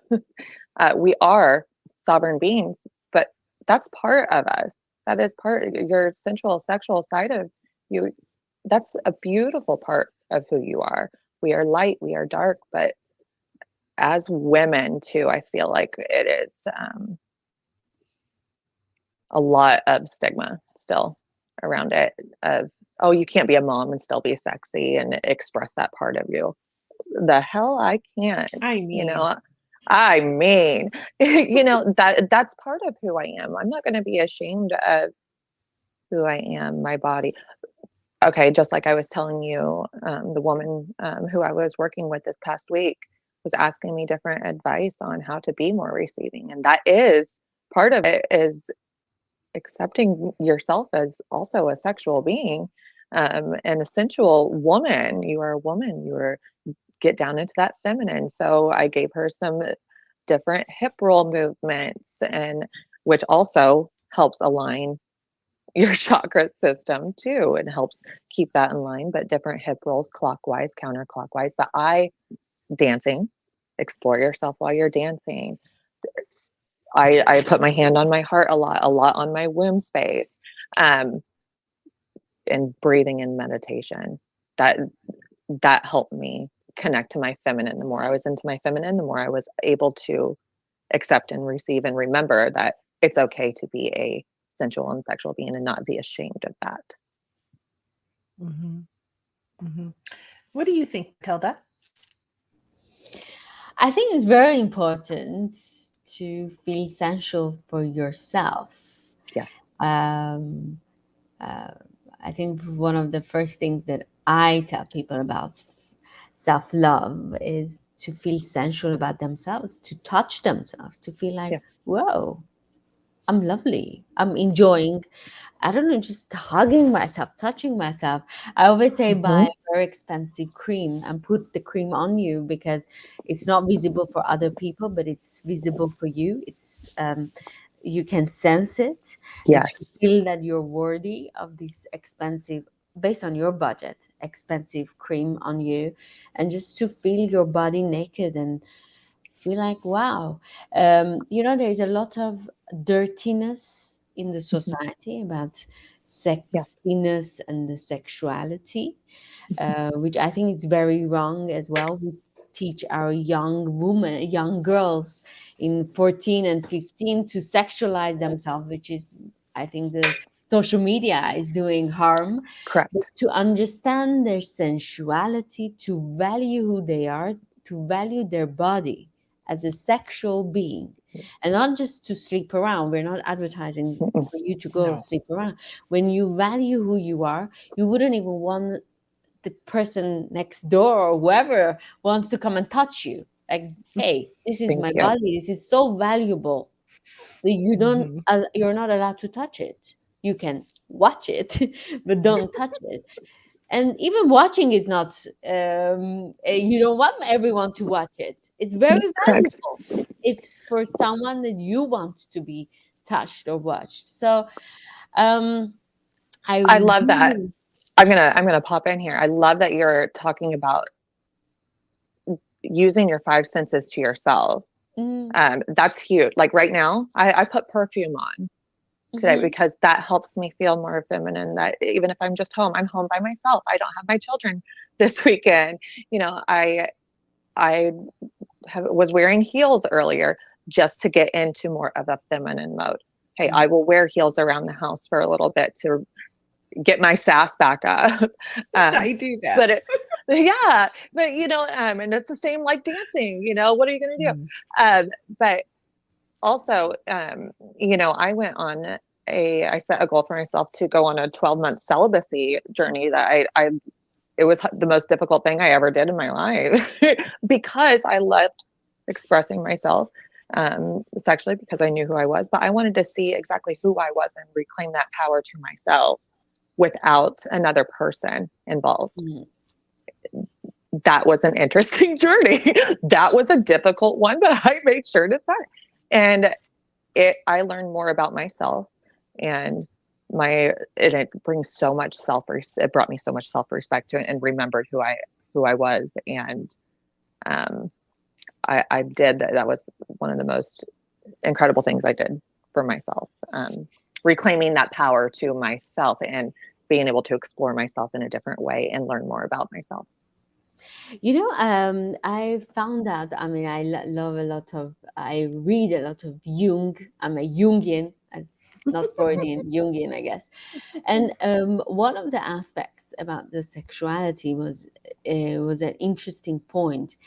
S3: We are sovereign beings, but that's part of us. That is part of your sensual, sexual side of you. That's a beautiful part of who you are. We are light, we are dark, but as women too, I feel like it is a lot of stigma still around it of, oh, you can't be a mom and still be sexy and express that part of you. The hell I can't,
S1: I mean,
S3: I mean, that's part of who I am. I'm not going to be ashamed of who I am, my body. Okay, just like I was telling you, the woman who I was working with this past week was asking me different advice on how to be more receiving. And that is part of it, is accepting yourself as also a sexual being, and a sensual woman. You are a woman. Get down into that feminine. So I gave her some different hip roll movements, and which also helps align your chakra system too. It helps keep that in line, but different hip rolls, clockwise, counterclockwise. But dancing, explore yourself while you're dancing. I put my hand on my heart a lot on my womb space, and breathing and meditation. That helped me connect to my feminine. The more I was into my feminine, the more I was able to accept and receive and remember that it's okay to be a sensual and sexual being and not be ashamed of that.
S1: mm-hmm, mm-hmm. What do you think, Tilda?
S2: I think it's very important to feel sensual for yourself.
S3: Yes.
S2: Um, uh, I think one of the first things that I tell people about self-love is to feel sensual about themselves, to touch themselves, to feel like,
S3: Yeah.
S2: whoa, I'm lovely. I'm enjoying, I don't know, just hugging myself, touching myself. I always say buy
S3: Mm-hmm.
S2: a very expensive cream and put the cream on you, because it's not visible for other people, but it's visible for you. You can sense it, that you
S3: Yes.
S2: feel that you're worthy of this expensive, based on your budget, expensive cream on you, and just to feel your body naked and feel like, wow. There's a lot of dirtiness in the
S3: Mm-hmm.
S2: society about
S3: Yes.
S2: sexiness and the sexuality, which I think is very wrong as well. We teach our young women, young girls in 14 and 15 to sexualize themselves, which is, I think, the social media is doing harm. But
S3: Correct.
S2: to understand their sensuality, to value who they are, to value their body as a sexual being, and
S3: Yes.
S2: not just to sleep around. We're not advertising
S3: Mm-mm.
S2: for you to go
S1: No.
S2: sleep around. When you value who you are, you wouldn't even want the person next door or whoever wants to come and touch you. Like, hey, this is
S3: Thank
S2: my
S3: you.
S2: body. This is so valuable that
S1: Mm-hmm.
S2: you're not allowed to touch it. You can watch it, but don't touch it. And even watching is not, you don't want everyone to watch it. It's very
S3: Correct.
S2: valuable. It's for someone that you want to be touched or watched. So um I
S3: I love that.
S2: really,
S3: I'm gonna pop in here. I love that you're talking about using your five senses to yourself.
S2: mm,
S3: That's huge. Like right now, I put perfume on today
S2: mhm,
S3: because that helps me feel more feminine. That even if I'm home by myself. I don't have my children this weekend. I was wearing heels earlier just to get into more of a feminine mode. Hey,
S2: mm,
S3: I will wear heels around the house for a little bit to get my sass back up.
S1: I do that.
S3: But yeah, but and it's the same like dancing, what are you going to do?
S1: Mm.
S3: But also, I went on I set a goal for myself to go on a 12-month celibacy journey that it was the most difficult thing I ever did in my life because I loved expressing myself sexually because I knew who I was, but I wanted to see exactly who I was and reclaim that power to myself without another person involved.
S2: Mm.
S3: That was an interesting journey. That was a difficult one, but I made sure to start. And I learned more about myself, and it brings so much it brought me so much self-respect to it, and remembered who I was. And I did that was one of the most incredible things I did for myself, reclaiming that power to myself and being able to explore myself in a different way and learn more about myself.
S2: I found out, I mean, love I read a lot of Jung. I'm a Jungian, not Freudian, Jungian, I guess. And one of the aspects about the sexuality was an interesting point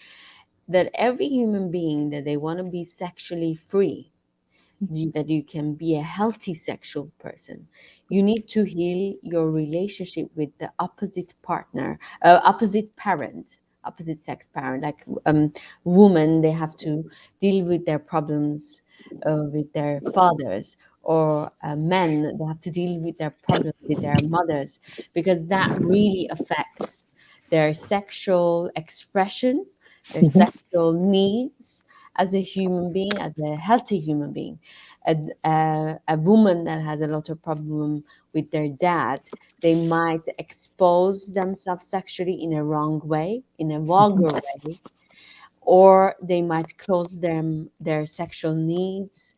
S2: that every human being that they want to be sexually free, that you can be a healthy sexual person, you need to heal your relationship with the opposite partner, opposite parent, opposite sex parent. Like women, they have to deal with their problems with their fathers, or men, they have to deal with their problems with their mothers, because that really affects their sexual expression, their
S3: Mm-hmm.
S2: sexual needs as a human being, as a healthy human being. A woman that has a lot of problem with their dad, they might expose themselves sexually in a wrong way, in a vulgar way, or they might close their sexual needs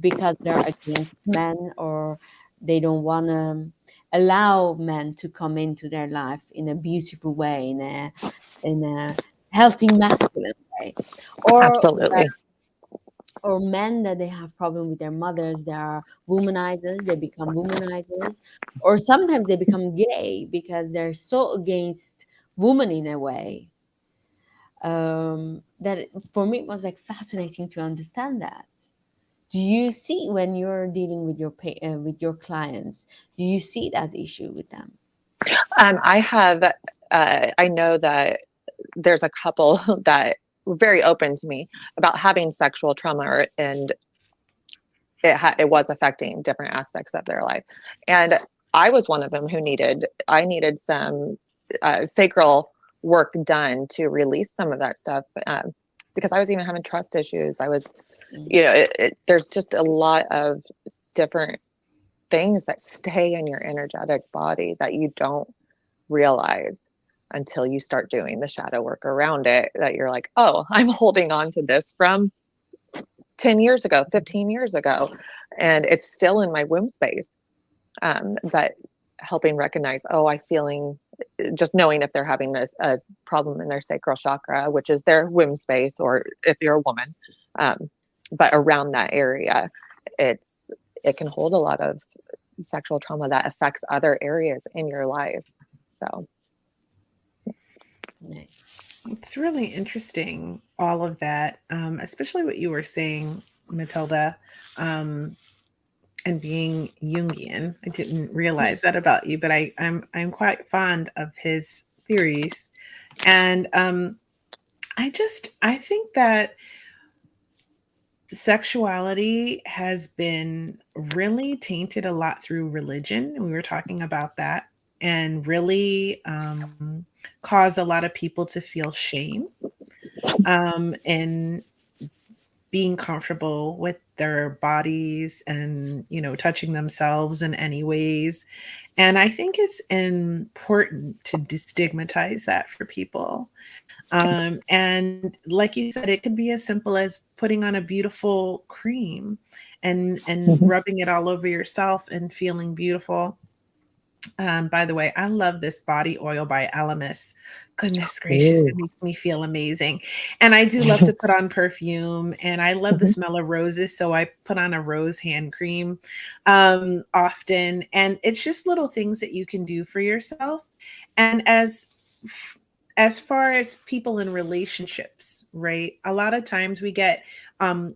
S2: because they're against men, or they don't want to allow men to come into their life in a beautiful way, in a healthy masculine way, or
S3: Absolutely.
S2: men that they have problem with their mothers, they are womanizers, they become womanizers, or sometimes they become gay because they're so against women in a way, for me it was like fascinating to understand that. Do you see, when you're dealing with with your clients, do you see that issue with them?
S3: I have, I know that there's a couple that were very open to me about having sexual trauma, and it was affecting different aspects of their life. And I was one of them who needed some sacral work done to release some of that stuff, because I was even having trust issues. I was, there's just a lot of different things that stay in your energetic body that you don't realize until you start doing the shadow work around it, that you're like, oh, I'm holding on to this from 10 years ago, 15 years ago, and it's still in my womb space. But helping recognize, oh, just knowing if they're having a problem in their sacral chakra, which is their womb space, or if you're a woman, but around that area, it can hold a lot of sexual trauma that affects other areas in your life. So yes.
S2: Nice.
S1: It's really interesting, all of that, especially what you were saying, Matilda, and being Jungian. I didn't realize that about you, but I'm quite fond of his theories, and I think that sexuality has been really tainted a lot through religion. We were talking about that, and really cause a lot of people to feel shame and being comfortable with their bodies, and touching themselves in any ways. And I think it's important to destigmatize that for people. And like you said, it could be as simple as putting on a beautiful cream and
S3: Mhm.
S1: rubbing it all over yourself and feeling beautiful. By the way, I love this body oil by Elemis. Goodness gracious,
S3: Ooh.
S1: it makes me feel amazing. And I do love to put on perfume, and I love the
S3: Mhm.
S1: smell of roses. So I put on a rose hand cream often. And it's just little things that you can do for yourself. And as far as people in relationships, right? A lot of times we get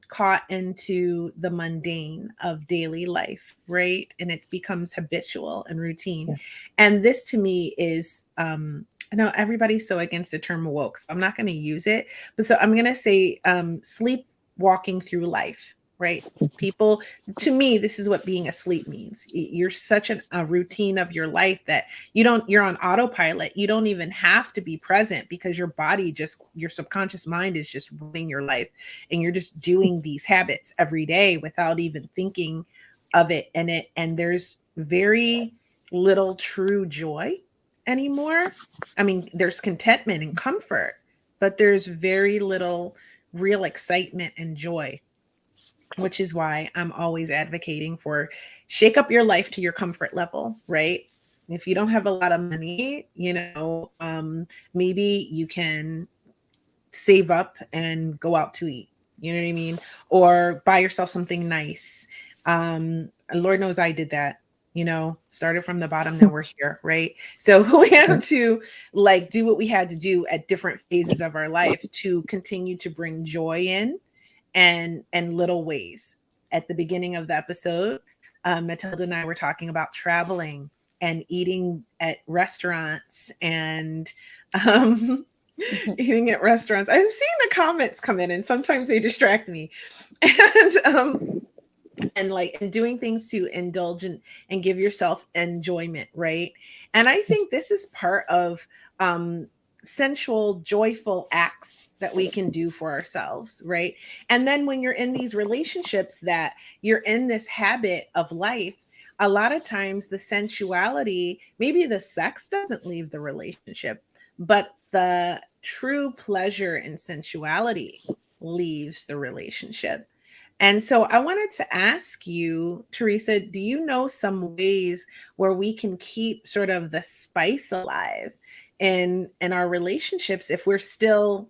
S1: caught into the mundane of daily life, right? And it becomes habitual and routine.
S3: Yeah.
S1: And this to me is, I know everybody's so against the term woke, so I'm not going to use it. But so I'm going to say sleepwalking through life, right? People, to me, this is what being asleep means. You're such a routine of your life that you're on autopilot. You don't even have to be present because your body just, your subconscious mind is just running your life, and you're just doing these habits every day without even thinking of it. And there's very little true joy anymore. I mean, there's contentment and comfort, but there's very little real excitement and joy, which is why I'm always advocating for shake up your life to your comfort level, right? If you don't have a lot of money, maybe you can save up and go out to eat. You know what I mean? Or buy yourself something nice. Lord knows I did that. Started from the bottom, now we're here, right? So we have to like do what we had to do at different phases of our life to continue to bring joy in and little ways. At the beginning of the episode, Matilda and I were talking about traveling and eating at restaurants and um, eating at restaurants. I'm seeing the comments come in, and sometimes they distract me. And doing things to indulge and give yourself enjoyment, right? And I think this is part of sensual, joyful acts that we can do for ourselves, right? And then when you're in these relationships that you're in this habit of life, a lot of times the sensuality, maybe the sex doesn't leave the relationship, but the true pleasure and sensuality leaves the relationship. And so I wanted to ask you, Teresa, do you know some ways where we can keep sort of the spice alive in our relationships if we're still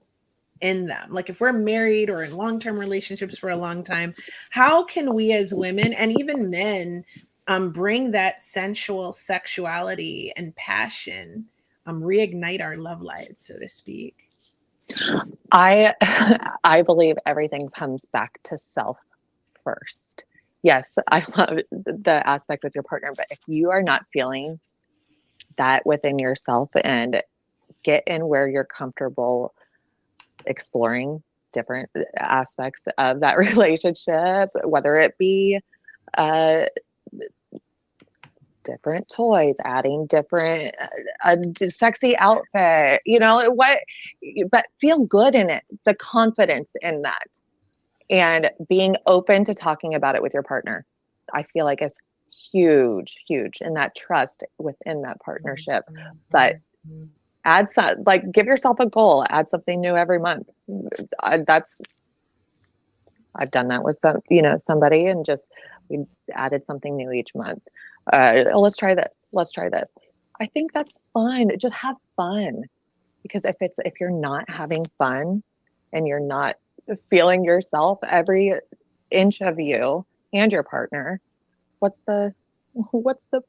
S1: in them? Like if we're married or in long-term relationships for a long time, how can we as women and even men bring that sensual sexuality and passion, reignite our love lives, so to speak?
S3: I I believe everything comes back to self first. Yes, I love the aspect with your partner, but if you are not feeling that within yourself and get in where you're comfortable exploring different aspects of that relationship, whether it be uh, different toys, adding different sexy outfit, but feel good in it, the confidence in that, and being open to talking about it with your partner, I feel like is huge, huge, and that trust within that partnership. But add some, like, give yourself a goal, add something new every month. That's I've done that with somebody, and just we added something new each month. Let's try this. Let's try this. I think that's fun. Just have fun, because if you're not having fun and you're not feeling yourself, every inch of you and your partner, what's the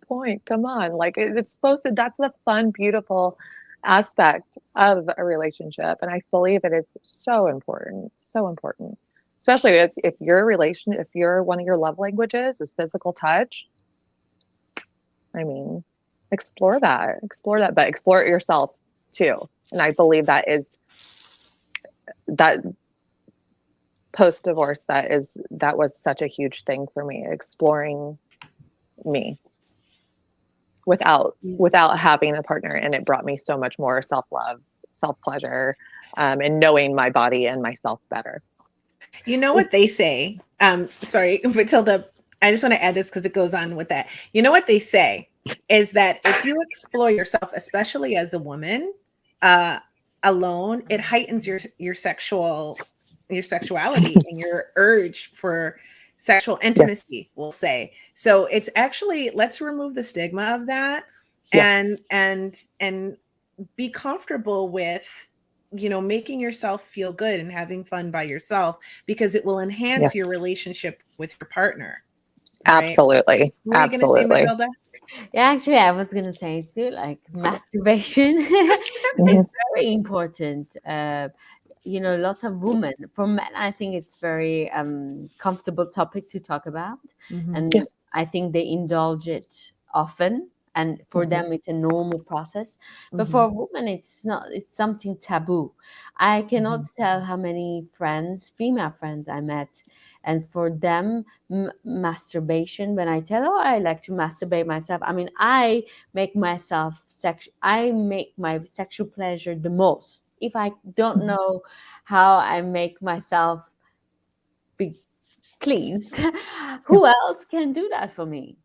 S3: point? Come on, like it's supposed to. That's the fun, beautiful aspect of a relationship, and I believe it is so important, so important. Especially if if you're one of your love languages is physical touch. I mean, explore that, but explore it yourself too. And I believe that post divorce, that was such a huge thing for me, exploring me without having a partner, and it brought me so much more self-love, self-pleasure, and knowing my body and myself better.
S1: You know what they say? Sorry, Matilda, I just want to add this because it goes on with that. You know what they say is that if you explore yourself, especially as a woman, uh, alone, it heightens your sexuality and your urge for sexual intimacy, we'll say. So it's actually, let's remove the stigma of that,
S3: Yeah.
S1: and be comfortable with, making yourself feel good and having fun by yourself, because it will enhance your
S3: Yes.
S1: relationship with your partner. Right?
S3: Absolutely.
S1: What were you going to say,
S3: Absolutely.
S1: Matilda?
S2: Yeah, actually, I was gonna say too, like masturbation is
S3: Mhm.
S2: very important. Lots of women, for men, I think it's very comfortable topic to talk about,
S1: Mm-hmm.
S2: and
S3: Yes.
S2: I think they indulge it often, and for
S1: Mm-hmm.
S2: them it's a normal process. But
S1: Mm-hmm.
S2: for women, it's not. It's something taboo. I
S1: Mm-hmm.
S2: cannot tell how many friends, female friends, I met, and for them, masturbation. When I tell, oh, I like to masturbate myself, I mean, I make my sexual pleasure the most. If I don't know how I make myself be pleased, who else can do that for me?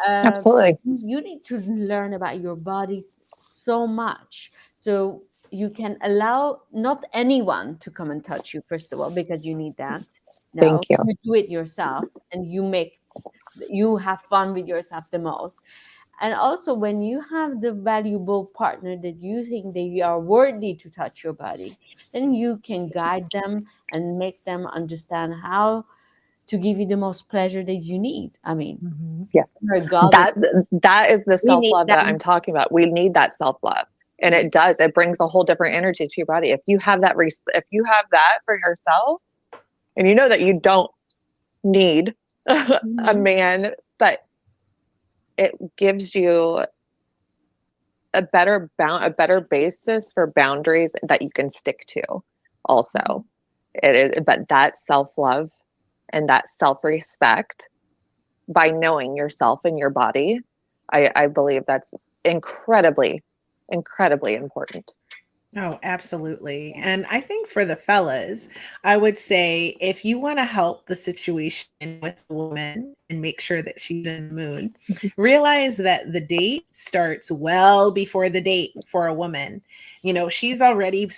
S3: Absolutely.
S2: You need to learn about your body so much, so you can allow not anyone to come and touch you, first of all, because you need that. No,
S3: Thank you.
S2: you do it yourself, and you have fun with yourself the most. And also, when you have the valuable partner that you think they are worthy to touch your body, then you can guide them and make them understand how to give you the most pleasure that you need. I mean,
S1: Mm-hmm.
S3: Yeah.
S2: regardless,
S3: That is the
S2: we need
S3: self-love that I'm
S2: them.
S3: talking about. We need that self-love. And it brings a whole different energy to your body. If you have if you have that for yourself, and you know that you don't need a
S1: Mm-hmm.
S3: man, but it gives you a better basis for boundaries that you can stick to also. But that self-love and that self-respect, by knowing yourself and your body, I believe that's incredibly, incredibly important.
S1: Oh, absolutely. And I think for the fellas, I would say if you want to help the situation with a woman and make sure that she's in the mood, realize that the date starts well before the date for a woman. She's already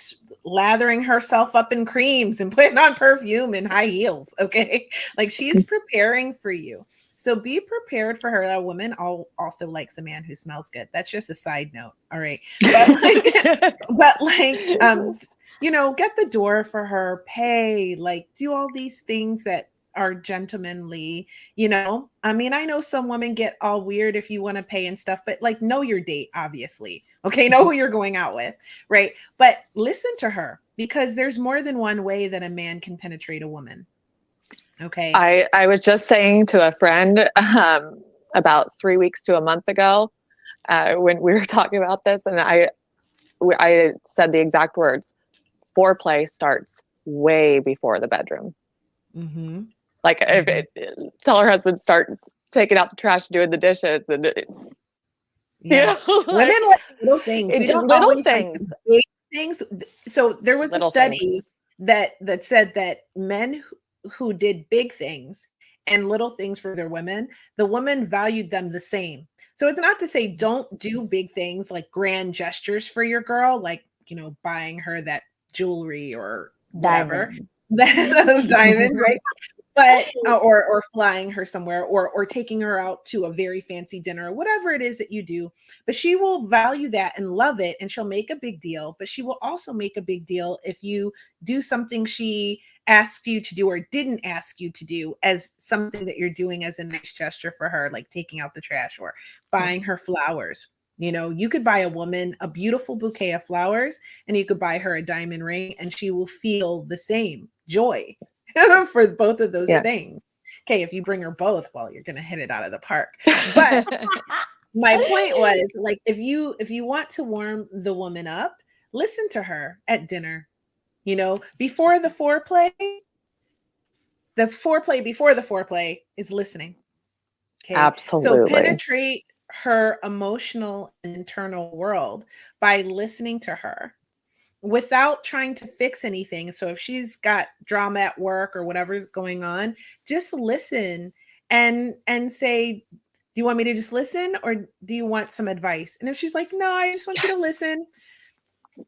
S1: lathering herself up in creams and putting on perfume and high heels. Okay. Like she's preparing for you. So be prepared for her. A woman also likes a man who smells good. That's just a side note. All right. But get the door for her, pay, like do all these things that are gentlemanly. I mean, I know some women get all weird if you want to pay and stuff, but like know your date, obviously. Okay, know who you're going out with, right? But listen to her, because there's more than one way that a man can penetrate a woman. Okay.
S3: I was just saying to a friend about 3 weeks to a month ago, when we were talking about this, and I said the exact words: foreplay starts way before the bedroom.
S1: Mm-hmm.
S3: Like tell her husband, start taking out the trash, doing the dishes, and
S1: Yeah. Women
S3: like
S1: like little things. We don't
S3: little
S1: always like the
S3: things,
S1: big things. So there was a
S3: little things.
S1: study that said that men who did big things and little things for their women, the women valued them the same. So it's not to say don't do big things like grand gestures for your girl, like, buying her that jewelry or whatever,
S2: Diamond.
S1: those diamonds, right? But or flying her somewhere, or taking her out to a very fancy dinner, or whatever it is that you do. But she will value that and love it, and she'll make a big deal. But she will also make a big deal if you do something she asked you to do or didn't ask you to do, as something that you're doing as a nice gesture for her, like taking out the trash or buying her flowers. You could buy a woman a beautiful bouquet of flowers, and you could buy her a diamond ring, and she will feel the same joy for both of those
S3: Yeah.
S1: things. Okay, if you bring her both, well, you're gonna hit it out of the park. But my point was, like, if you want to warm the woman up, listen to her at dinner. Before the foreplay, before the foreplay is listening. Okay, so
S3: Absolutely.
S1: penetrate her emotional and internal world by listening to her without trying to fix anything. So if she's got drama at work or whatever's going on, just listen and say, do you want me to just listen, or do you want some advice? And if she's like, no, I just want you to
S3: Yes.
S1: listen,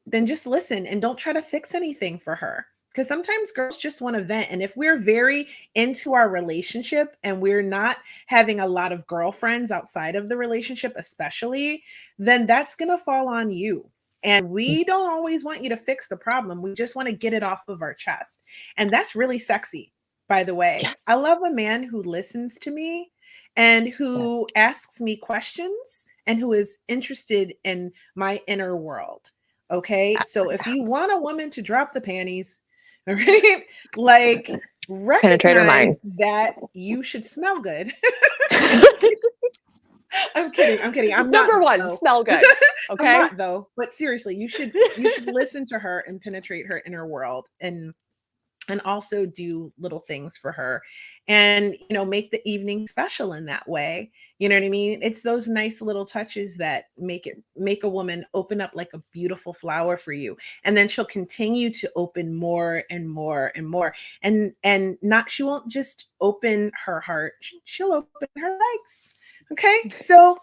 S1: then just listen and don't try to fix anything for her. because sometimes girls just want to vent. And if we're very into our relationship and we're not having a lot of girlfriends outside of the relationship, especially, then that's going to fall on you. And we don't always want you to fix the problem. We just want to get it off of our chest. And that's really sexy, by the way. I love a man who listens to me and
S3: Yes.
S1: who asks me questions and who is interested in my inner world. Okay. So if you
S3: Abs-
S1: want a woman to drop the panties, right, like
S3: Penetrator mine.
S1: recognize that you should smell good. I'm kidding. I'm kidding. I'm not
S3: Number one,
S1: though.
S3: smell good.
S1: I'm
S3: Okay.
S1: not though. But seriously, you should listen to her and penetrate her inner world and also do little things for her and make the evening special in that way. You know what I mean? It's those nice little touches that make a woman open up like a beautiful flower for you, and then she'll continue to open more and more and more, and not she won't just open her heart, she'll open her legs. Okay, so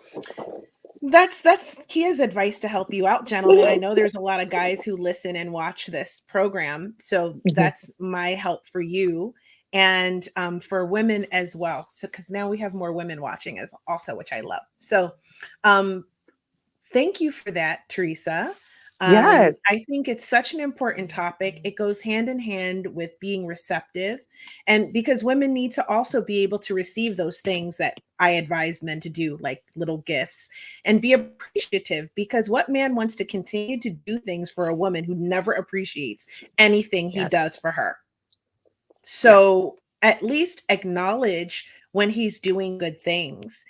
S1: that's Kia's advice to help you out, gentlemen. I know there's a lot of guys who listen and watch this program, so
S3: Mhm.
S1: that's my help for you and for women as well. So because now we have more women watching as also, which I love. So um, thank you for that, Teresa.
S3: Yes.
S1: I think it's such an important topic. It goes hand in hand with being receptive. And because women need to also be able to receive those things that I advise men to do, like little gifts, and be appreciative. Because what man wants to continue to do things for a woman who never appreciates anything he does
S3: Yes.
S1: for her?
S3: Yes.
S1: So at least acknowledge when he's doing good things,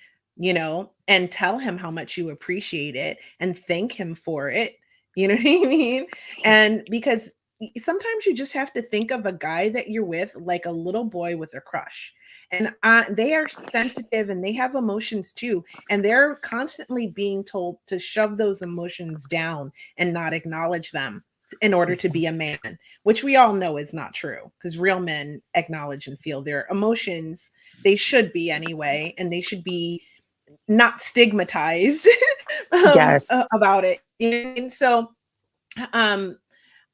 S1: and tell him how much you appreciate it and thank him for it. You know what I mean? And because sometimes you just have to think of a guy that you're with like a little boy with a crush. And they are sensitive and they have emotions too. And they're constantly being told to shove those emotions down and not acknowledge them in order to
S3: Mhm.
S1: be a man, which we all know is not true because real men acknowledge and feel their emotions. They should be anyway, and they should be not stigmatized
S3: Yes.
S1: about it. And so, um,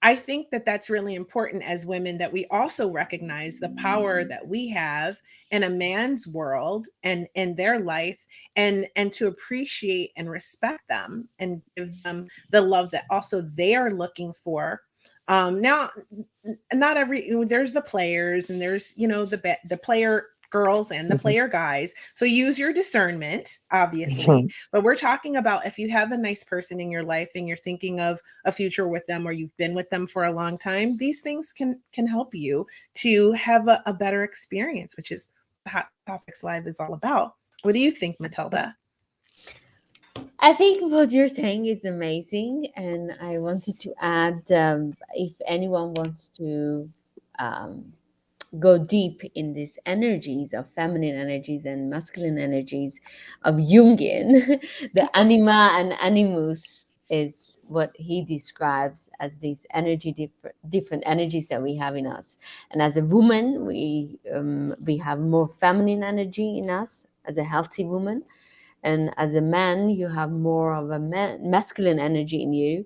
S1: I think that that's really important as women, that we also recognize the power that we have in a man's world and in their life, and to appreciate and respect them and give them the love that also they are looking for. Now, not every there's the players and there's the player girls and the
S3: Mhm.
S1: player guys. So use your discernment, obviously.
S3: Mhm.
S1: But we're talking about if you have a nice person in your life and you're thinking of a future with them or you've been with them for a long time, these things can help you to have a better experience, which is what Hot Topics Live is all about. What do you think, Matilda?
S2: I think what you're saying is amazing, and I wanted to add, if anyone wants to um, go deep in these energies of feminine energies and masculine energies of Jungian, the anima and animus is what he describes as these different energies that we have in us. And as a woman, we have more feminine energy in us as a healthy woman, and as a man, you have more of a masculine energy in you.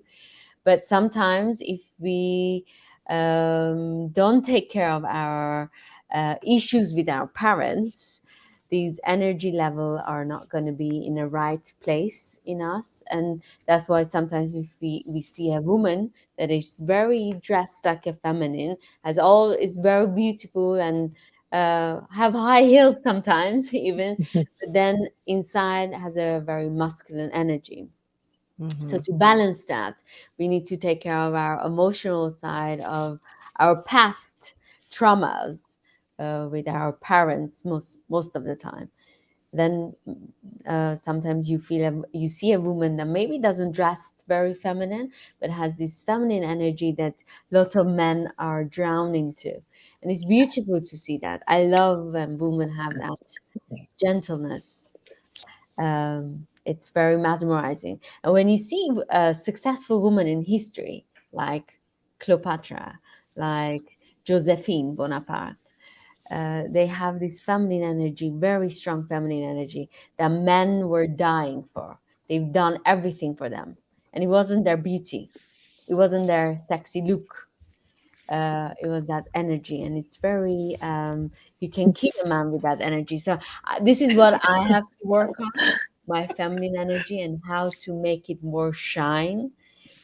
S2: But sometimes, if we don't take care of our issues with our parents, these energy level are not going to be in the right place in us. And that's why sometimes if we see a woman that is very dressed like a feminine, has all is very beautiful and have high heels sometimes even, but then inside has a very masculine energy. So
S1: Mm-hmm.
S2: to balance that, we need to take care of our emotional side of our past traumas with our parents most of the time. Then sometimes you see a woman that maybe doesn't dress very feminine, but has this feminine energy that lots of men are drowning to, and it's beautiful to see that. I love when women have that gentleness. It's very mesmerizing. And when you see a successful woman in history, like Cleopatra, like Josephine Bonaparte, they have this feminine energy, very strong feminine energy that men were dying for. They've done everything for them. And it wasn't their beauty, it wasn't their sexy look. It was that energy, and it's very you can kill a man with that energy. So this is what I have to work on, my feminine energy, and how to make it more shine,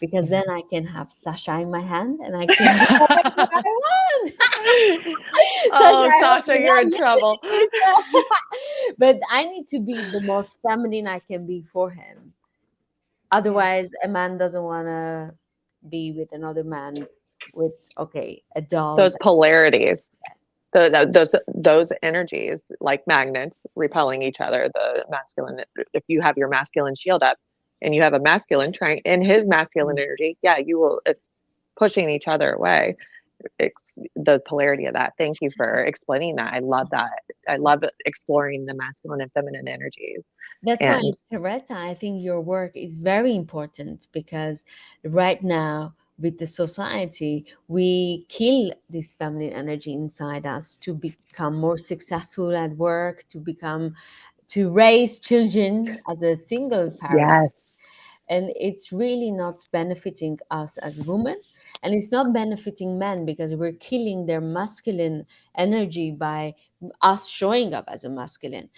S2: because then I can have Sasha in my hand and I can do whatever I want. Sasha,
S3: Oh,
S2: I hope
S3: Sasha,
S2: you're
S3: you're
S2: not
S3: in trouble.
S2: listening to this. But I need to be the most feminine I can be for him. Otherwise,
S1: Yes.
S2: a man doesn't want to be with another man with, okay, a doll.
S3: Those polarities, those energies, like magnets repelling each other. The masculine, if you have your masculine shield up, and you have a masculine trying in his masculine energy, yeah, you will. It's pushing each other away. It's the polarity of that. Thank you for explaining that. I love that. I love exploring the masculine and feminine energies.
S2: That's why,
S3: And
S2: Teresa, I think your work is very important, because right now, with the society, we kill this feminine energy inside us to become more successful at work, to raise children as a single parent.
S3: yes,
S2: And it's really not benefiting us as women. And it's not benefiting men, because we're killing their masculine energy by us showing up as a masculine.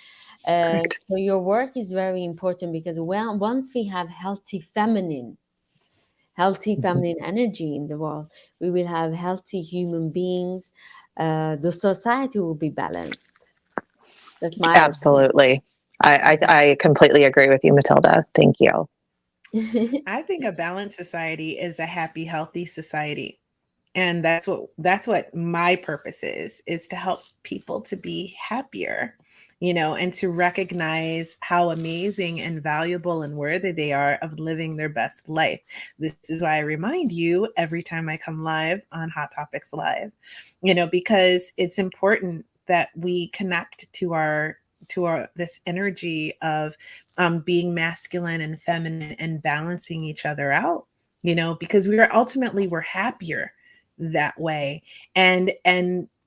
S3: correct.
S2: So your work is very important, because once we have healthy feminine energy in the world, we will have healthy human beings. The society will be balanced. That's my
S3: Absolutely. I completely agree with you, Matilda. Thank you.
S2: opinion.
S1: I think a balanced society is a happy, healthy society. And that's what my purpose is to help people to be happier, and to recognize how amazing and valuable and worthy they are of living their best life. This is why I remind you every time I come live on Hot Topics Live, because it's important that we connect to our this energy of being masculine and feminine and balancing each other out, because we're happier that way. And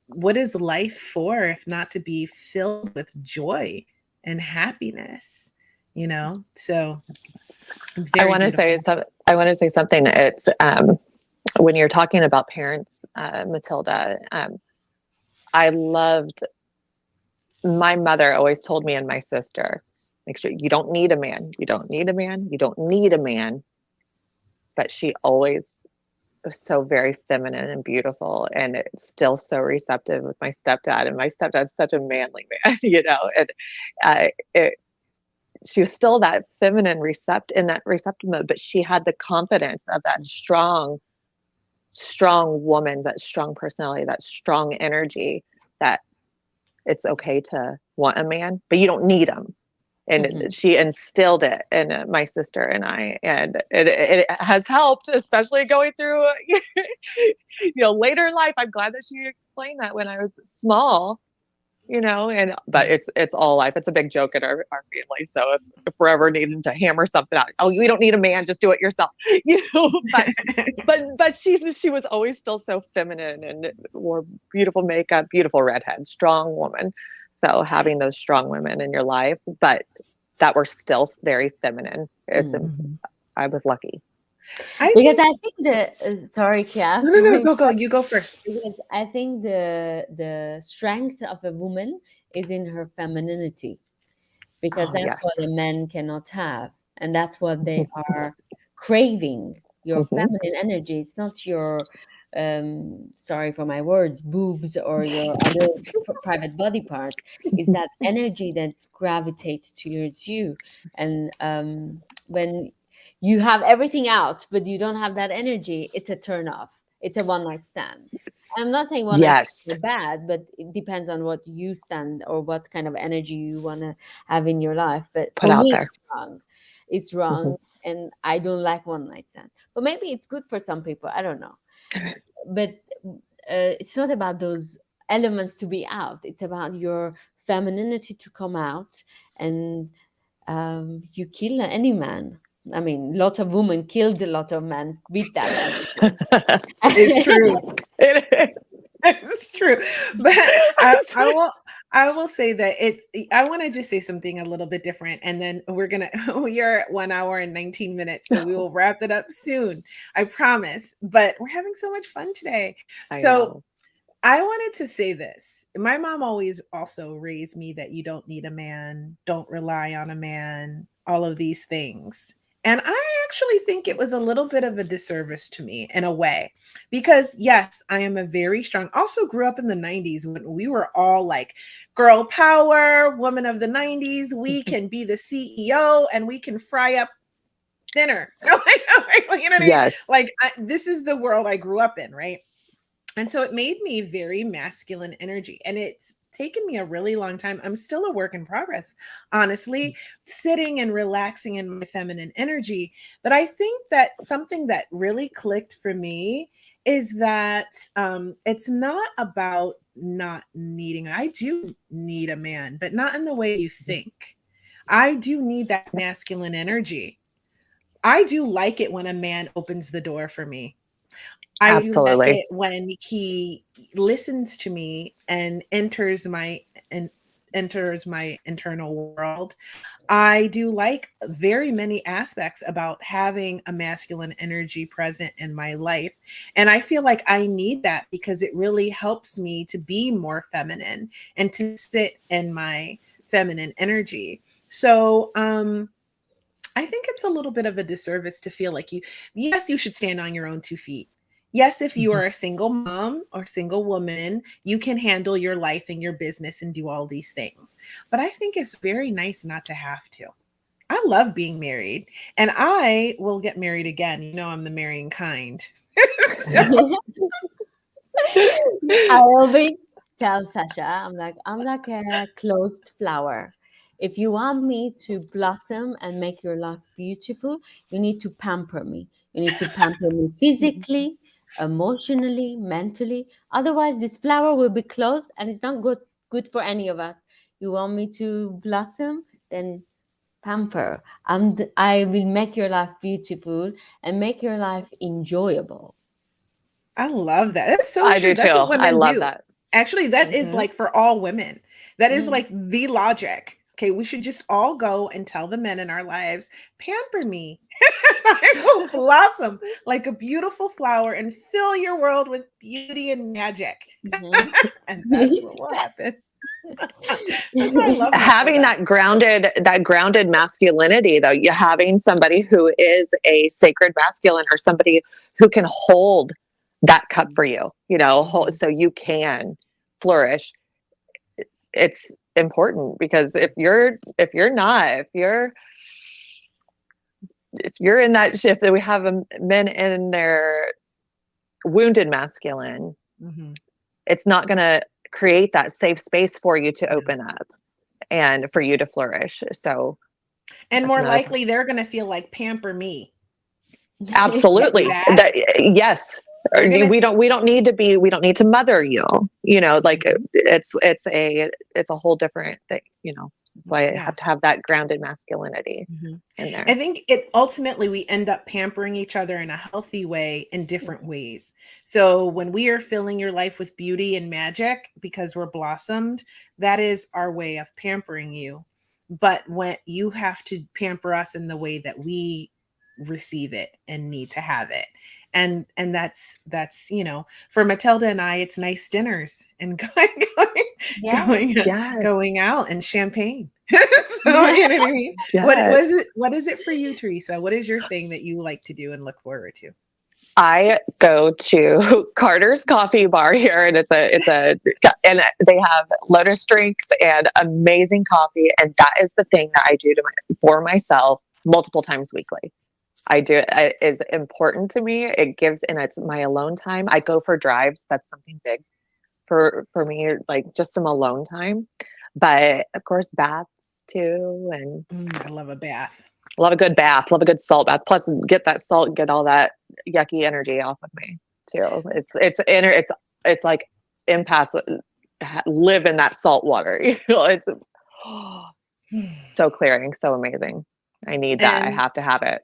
S1: what is life for if not to be filled with joy and happiness? So
S3: I
S1: very
S3: want to say
S1: beautiful.
S3: some. I want to say something. It's when you're talking about parents, Matilda. I loved. My mother always told me and my sister, make sure you don't need a man. You don't need a man. You don't need a man. But she always was so very feminine and beautiful, and it's still so receptive with my stepdad. And my stepdad's such a manly man, And it she was still that feminine in that receptive mode, but she had the confidence of that strong woman, that strong personality, that strong energy, that it's okay to want a man, but you don't need him. And
S2: Mhm.
S3: she instilled it in my sister and I, and it has helped, especially going through, later in life. I'm glad that she explained that when I was small, and but it's all life. It's a big joke in our family. So if we're ever needing to hammer something out, oh, you don't need a man, just do it yourself. But she was always still so feminine and wore beautiful makeup, beautiful redhead, strong woman. So having those strong women in your life, but that were still very feminine.
S1: Mhm.
S3: I was lucky.
S1: I
S2: Because
S1: think
S2: I think sorry, Kath,
S1: no, no, no, go, you go first.
S2: because I think the strength of a woman is in her femininity, because
S3: Oh
S2: that's what
S3: yes.
S2: a man cannot have, and that's what they are craving. Your
S3: Mhm.
S2: feminine energy. It's not your sorry for my words, boobs, or your other private body parts. Is that energy that gravitates towards you. And when you have everything out but you don't have that energy, it's a turn off. It's a one night stand. I'm not saying one night stands
S3: Yes.
S2: are bad, but it depends on what you stand or what kind of energy you want to have in your life. But
S3: Put
S2: for
S3: out
S2: me,
S3: there.
S2: it's wrong. It's
S3: Mhm.
S2: wrong. And I don't like one night stand. But maybe it's good for some people. I don't know. But it's not about those elements to be out. It's about your femininity to come out, and you kill any man. I mean, a lot of women killed a lot of men with that
S1: It's
S2: energy.
S1: true. It's true. But I won't. I will say that I want to just say something a little bit different, and then we are at 1 hour and 19 minutes, so we will wrap it up soon. I promise. But we're having so much fun today.
S3: I
S1: So
S3: know.
S1: I wanted to say this. My mom always also raised me that you don't need a man, don't rely on a man, all of these things. And I actually think it was a little bit of a disservice to me in a way, because yes, I am a very strong, also grew up in the 90s when we were all like girl power, woman of the 90s. We can be the CEO and we can fry up dinner. You know what I mean?
S3: Yes.
S1: Like, this is the world I grew up in, right? And so it made me very masculine energy. And it's taken me a really long time. I'm still a work in progress, honestly, sitting and relaxing in my feminine energy. But I think that something that really clicked for me is that it's not about not needing, I do need a man, but not in the way you think. I do need that
S3: Yes.
S1: masculine energy. I do like it when a man opens the door for me. I do like
S3: Absolutely.
S1: it when he listens to me and enters my internal world. I do like very many aspects about having a masculine energy present in my life. And I feel like I need that because it really helps me to be more feminine and to sit in my feminine energy. So, I think it's a little bit of a disservice to feel like yes, you should stand on your own 2 feet. Yes, if you
S3: Mhm.
S1: are a single mom or single woman, you can handle your life and your business and do all these things. But I think it's very nice not to have to. I love being married and I will get married again. You know, I'm the marrying kind. So,
S2: I always tell Sasha, I'm like a closed flower. If you want me to blossom and make your life beautiful, you need to pamper me. You need to pamper me physically, emotionally, mentally. Otherwise, this flower will be closed and it's not good for any of us. You want me to blossom, then pamper. I will make your life beautiful and make your life enjoyable.
S1: I love that. That's so
S3: I
S1: true.
S3: do
S1: That's what
S3: too. I
S1: women
S3: love
S1: do.
S3: that.
S1: Actually, that is
S3: Hmm.
S1: like for all women. That is
S2: Mm.
S1: like the logic. Okay, we should just all go and tell the men in our lives, pamper me. I will blossom like a beautiful flower and fill your world with beauty and magic.
S2: Mhm.
S1: And that's what will happen. That's what I love,
S3: Having
S1: Matilda.
S3: that grounded masculinity, though, you having somebody who is a sacred masculine or somebody who can hold that cup for you,
S1: Mhm.
S3: so you can flourish. It's important because if you're in that shift that we have men in their wounded masculine,
S1: Mhm.
S3: it's not going to create that safe space for you to
S1: Yeah.
S3: open up and for you to flourish. So
S1: And
S3: that's
S1: more
S3: another part.
S1: likely they're going to feel like pamper me. You see
S3: Absolutely.
S1: that?
S3: Yes. Or
S1: They're going to
S3: we don't need to mother you. Like
S1: Mhm.
S3: it's a whole different thing. That's why I
S1: Yeah.
S3: have to have that grounded masculinity
S1: Mhm.
S3: in
S1: I
S3: there.
S1: think it ultimately we end up pampering each other in a healthy way in different ways. So when we are filling your life with beauty and magic because we're blossomed, that is our way of pampering you. But when you have to pamper us in the way that we receive it and need to have it. And that's for Matilda and I, it's nice dinners and
S2: Yes.
S1: going
S3: Yes.
S1: going out and champagne. So you know what I mean? What
S3: Yes.
S1: was it? What is it for you, Teresa? What is your thing that you like to do and look forward to?
S3: I go to Carter's Coffee Bar here, and and they have lotus drinks and amazing coffee, and that is the thing that I do for myself multiple times weekly. I do it is important to me. It gives, and it's my alone time. I go for drives. That's something big for me, like just some alone time. But of course, baths too, and
S1: I love a bath.
S3: love a good bath, love a good salt bath. Plus, get that salt, get all that yucky energy off of me too. It's like empaths live in that salt water. It's so clearing, so amazing. I need that. I
S1: And
S3: have to have it.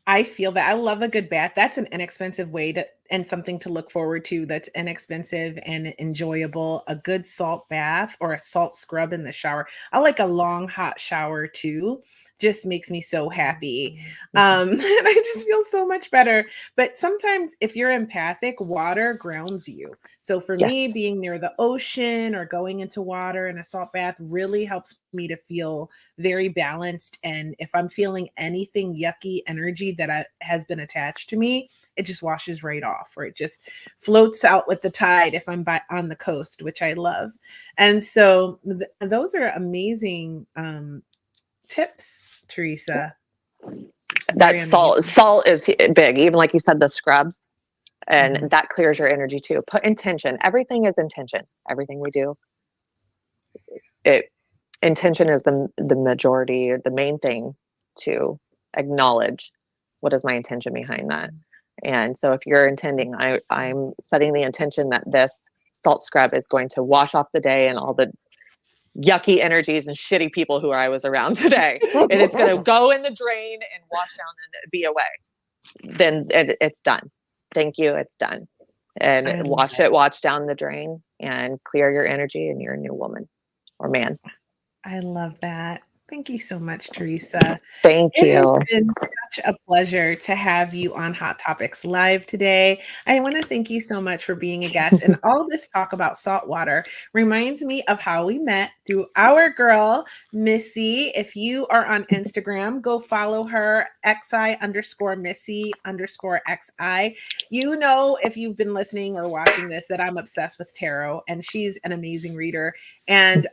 S1: I feel that I love a good bath. That's an inexpensive way to and something to look forward to that's inexpensive and enjoyable, a good salt bath or a salt scrub in the shower. I like a long hot shower too. Just makes me so happy. And I just feel so much better. But sometimes if you're empathic, water grounds you. So for me,
S3: Yes.
S1: being near the ocean or going into water in a salt bath really helps me to feel very balanced. And if I'm feeling anything yucky energy that has been attached to me, it just washes right off, or it just floats out with the tide if I'm on the coast, which I love. And so those are amazing tips, Teresa.
S3: That
S1: Very amazing.
S3: salt is big. Even like you said, the scrubs, and
S1: Mhm.
S3: that clears your energy too. Put intention. Everything is intention. Everything we do, it intention is the majority or the main thing to acknowledge. What is my intention behind that? And so if you're intending, I'm setting the intention that this salt scrub is going to wash off the day and all the yucky energies and shitty people who I was around today, and it's going to go in the drain and wash down and be away. Then it's done. Thank you. It's done. And
S1: I love
S3: wash down the drain and clear your energy, and you're a new woman or man.
S1: I love that. Thank you so much, Teresa.
S3: Thank
S1: It has
S3: you.
S1: been such a pleasure to have you on Hot Topics Live today. I want to thank you so much for being a guest. And all this talk about salt water reminds me of how we met through our girl, Missy. If you are on Instagram, go follow her, xi_Missy_xi. You know, if you've been listening or watching this, that I'm obsessed with tarot, and she's an amazing reader. And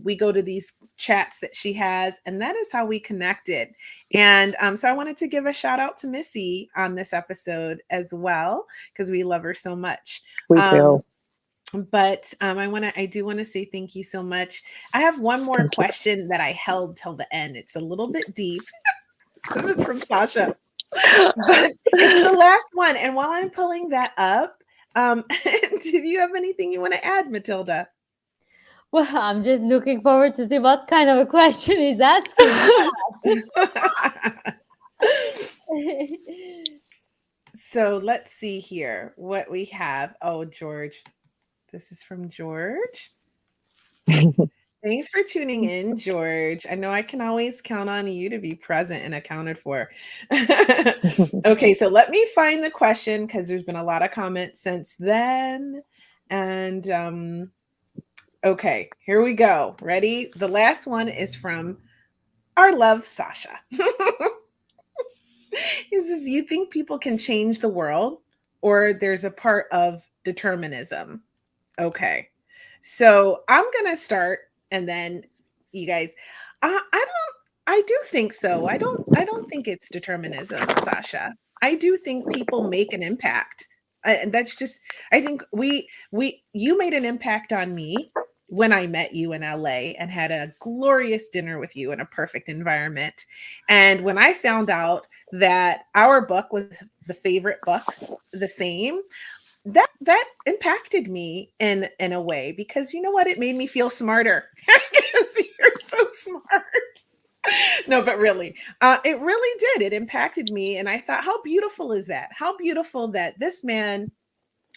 S1: we go to these chats that she has, and that is how we connected. And so I wanted to give a shout out to Missy on this episode as well, because we love her so much.
S3: We do.
S1: But I do want to say thank you so much. I have one more
S3: Thank you.
S1: question that I held till the end. It's a little bit deep. This is from Sasha, but it's the last one. And while I'm pulling that up, do you have anything you want to add, Matilda?
S2: Well, I'm just looking forward to see what kind of a question he's asking.
S1: So let's see here what we have. Oh, George. This is from George. Thanks for tuning in, George. I know I can always count on you to be present and accounted for. Okay, so let me find the question because there's been a lot of comments since then. And okay, here we go. Ready? The last one is from our love, Sasha. He says, you think people can change the world, or there's a part of determinism? Okay. So I'm going to start, and then you guys, I do think so. I don't think it's determinism, Sasha. I do think people make an impact. And that's just, I think you made an impact on me when I met you in LA and had a glorious dinner with you in a perfect environment. And when I found out that our book was the favorite book, the same, that impacted me in a way, because you know what, it made me feel smarter. Because you're so smart. No, but really, it really did. It impacted me, and I thought, how beautiful is that? How beautiful that this man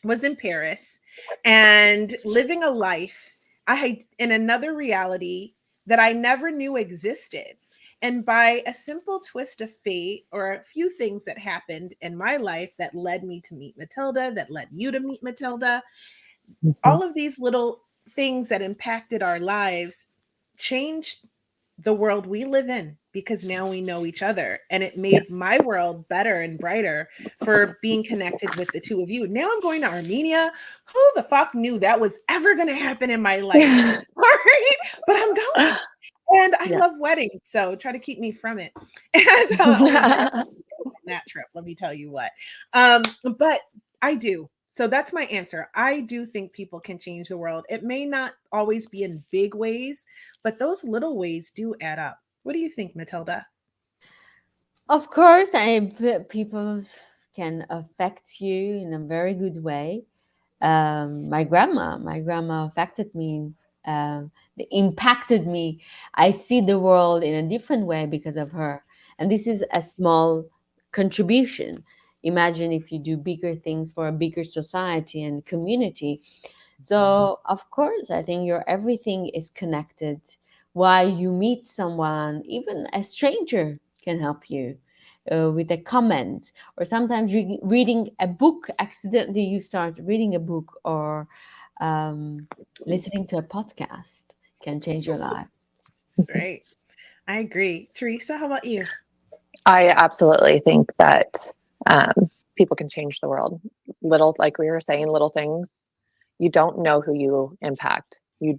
S1: was in Paris and living a life I had in another reality that I never knew existed. And by a simple twist of fate, or a few things that happened in my life that led me to meet Matilda, that led you to meet Matilda, all of these little things that impacted our lives changed the world we live in, because now we know each other, and it made
S3: Yes.
S1: my world better and brighter for being connected with the two of you. Now I'm going to Armenia. Who the fuck knew that was ever going to happen in my life? All right, but I'm going, and I
S3: Yeah.
S1: love weddings, so try to keep me from it. And on that trip, let me tell you what. But I do. So that's my answer. I do think people can change the world. It may not always be in big ways, but those little ways do add up. What do you think, Matilda?
S2: Of course, people can affect you in a very good way. My grandma affected me, impacted me. I see the world in a different way because of her, and this is a small contribution. imagine if you do bigger things for a bigger society and community. So of course, I think your everything is connected. While you meet someone, even a stranger can help you with a comment, or sometimes reading a book. Accidentally, you start reading a book, or listening to a podcast can change your life.
S1: That's right. I agree. Teresa, how about you?
S3: I absolutely think that people can change the world. Little, like we were saying, little things. You don't know who you impact. You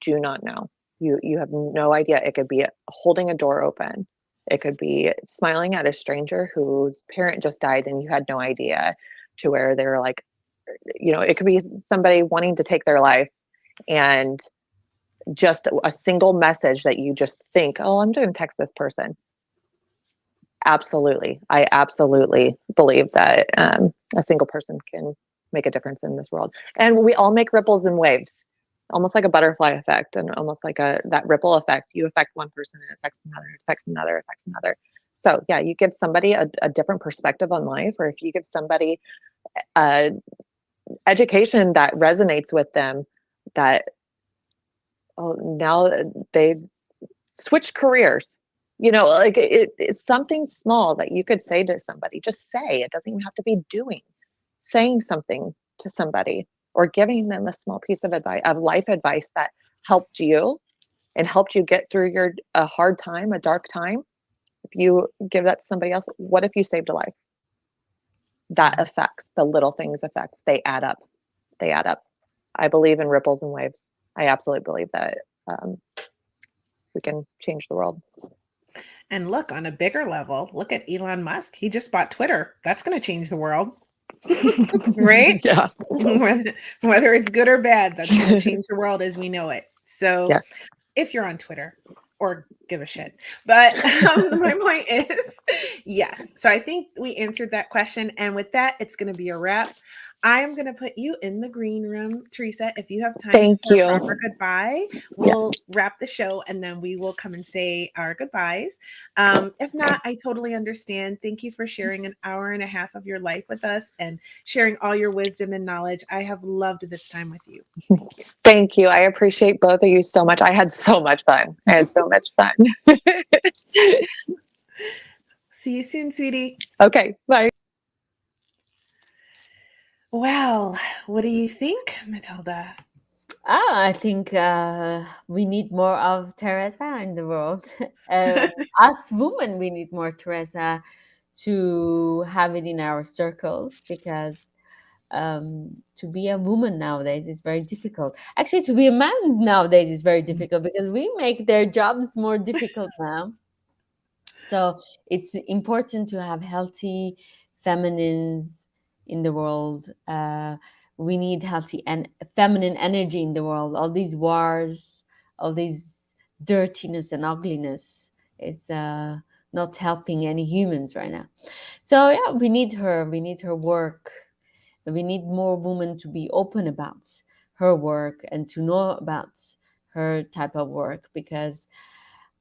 S3: do not know. You have no idea. It could be holding a door open. It could be smiling at a stranger whose parent just died and you had no idea, to where they were like, it could be somebody wanting to take their life, and just a single message that you just think, oh, I'm going to text this person. Absolutely. I absolutely believe that a single person can make a difference in this world. And we all make ripples and waves, almost like a butterfly effect, and almost like that ripple effect. You affect one person and it affects another, it affects another, it affects another. So yeah, you give somebody a different perspective on life, or if you give somebody education that resonates with them, that now they switch careers. Like it's something small that you could say to somebody. Just say. It doesn't even have to be doing. Saying something to somebody, or giving them a small piece of advice, of life advice, that helped you and helped you get through a hard time, a dark time. If you give that to somebody else, what if you saved a life? That affects, the little things affects. They add up. They add up. I believe in ripples and waves. I absolutely believe that we can change the world.
S1: And look, on a bigger level, look at Elon Musk. He just bought Twitter. That's going to change the world. Right?
S3: Yeah.
S1: Whether it's good or bad, that's going to change the world as we know it. So
S3: Yes.
S1: if you're on Twitter, or give a shit. But my point is, yes. So I think we answered that question. And with that, it's going to be a wrap. I am going to put you in the green room, Teresa. If you have time
S3: Thank
S1: for a
S3: you.
S1: proper goodbye, we'll wrap the show and then we will come and say our goodbyes. If not, I totally understand. Thank you for sharing an hour and a half of your life with us and sharing all your wisdom and knowledge. I have loved this time with you.
S3: Thank you. I appreciate both of you so much. I had so much fun.
S1: See you soon, sweetie.
S3: Okay, bye.
S1: Well, what do you think, Matilda?
S2: I think we need more of Teresa in the world. Us women, we need more Teresa to have it in our circles, because to be a woman nowadays is very difficult. Actually, to be a man nowadays is very difficult, because we make their jobs more difficult now. So it's important to have healthy feminines in the world. We need healthy and feminine energy in the world. All these wars, all these dirtiness and ugliness, it's not helping any humans right now. So yeah, we need her. We need her work. We need more women to be open about her work and to know about her type of work, because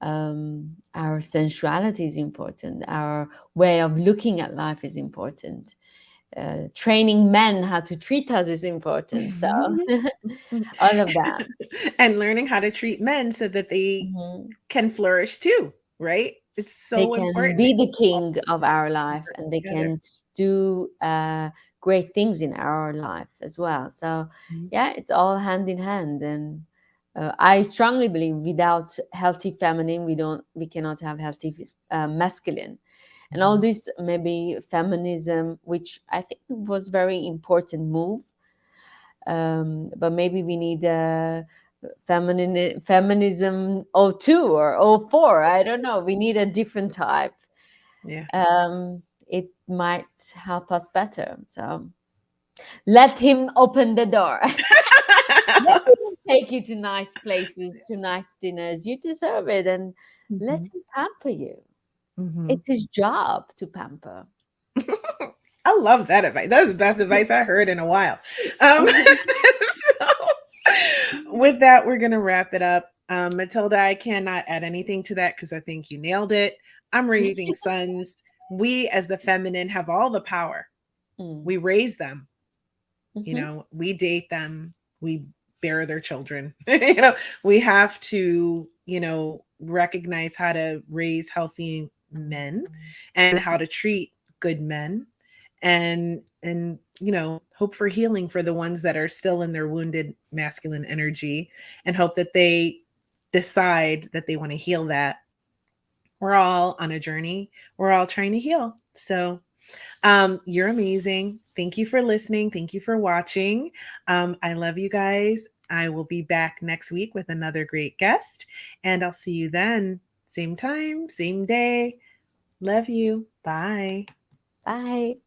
S2: our sensuality is important. Our way of looking at life is important. Training men how to treat us is important. So all of that.
S1: And learning how to treat men so that they
S2: Mhm.
S1: can flourish too, right? It's
S2: They
S1: so
S2: can
S1: important
S2: be
S1: that
S2: the
S1: we all
S2: king of our life,
S1: work
S2: and they
S1: together.
S2: can do great things in our life as well. So yeah, it's all hand in hand. And I strongly believe without healthy feminine, we cannot have healthy masculine. And all this maybe feminism, which I think was very important move, but maybe we need feminism 02 or 04. I don't know, we need a different type.
S1: Yeah.
S2: It might help us better. So let him open the door. Let him take you to nice places, to nice dinners. You deserve it, and let
S1: Mhm.
S2: him pamper you.
S1: Mhm.
S2: It's his job to pamper.
S1: I love that advice. That was the best advice I heard in a while. So with that, we're gonna wrap it up. Matilda, I cannot add anything to that because I think you nailed it. I'm raising sons. we as the feminine have all the power.
S2: Mm.
S1: We raise them,
S2: Mm-hmm.
S1: we date them, we bear their children. We have to, recognize how to raise healthy men and how to treat good men, and hope for healing for the ones that are still in their wounded masculine energy, and hope that they decide that they want to heal that. We're all on a journey. We're all trying to heal. So you're amazing. Thank you for listening. Thank you for watching. I love you guys. I will be back next week with another great guest, and I'll see you then. Same time, same day. Love you. Bye.
S2: Bye.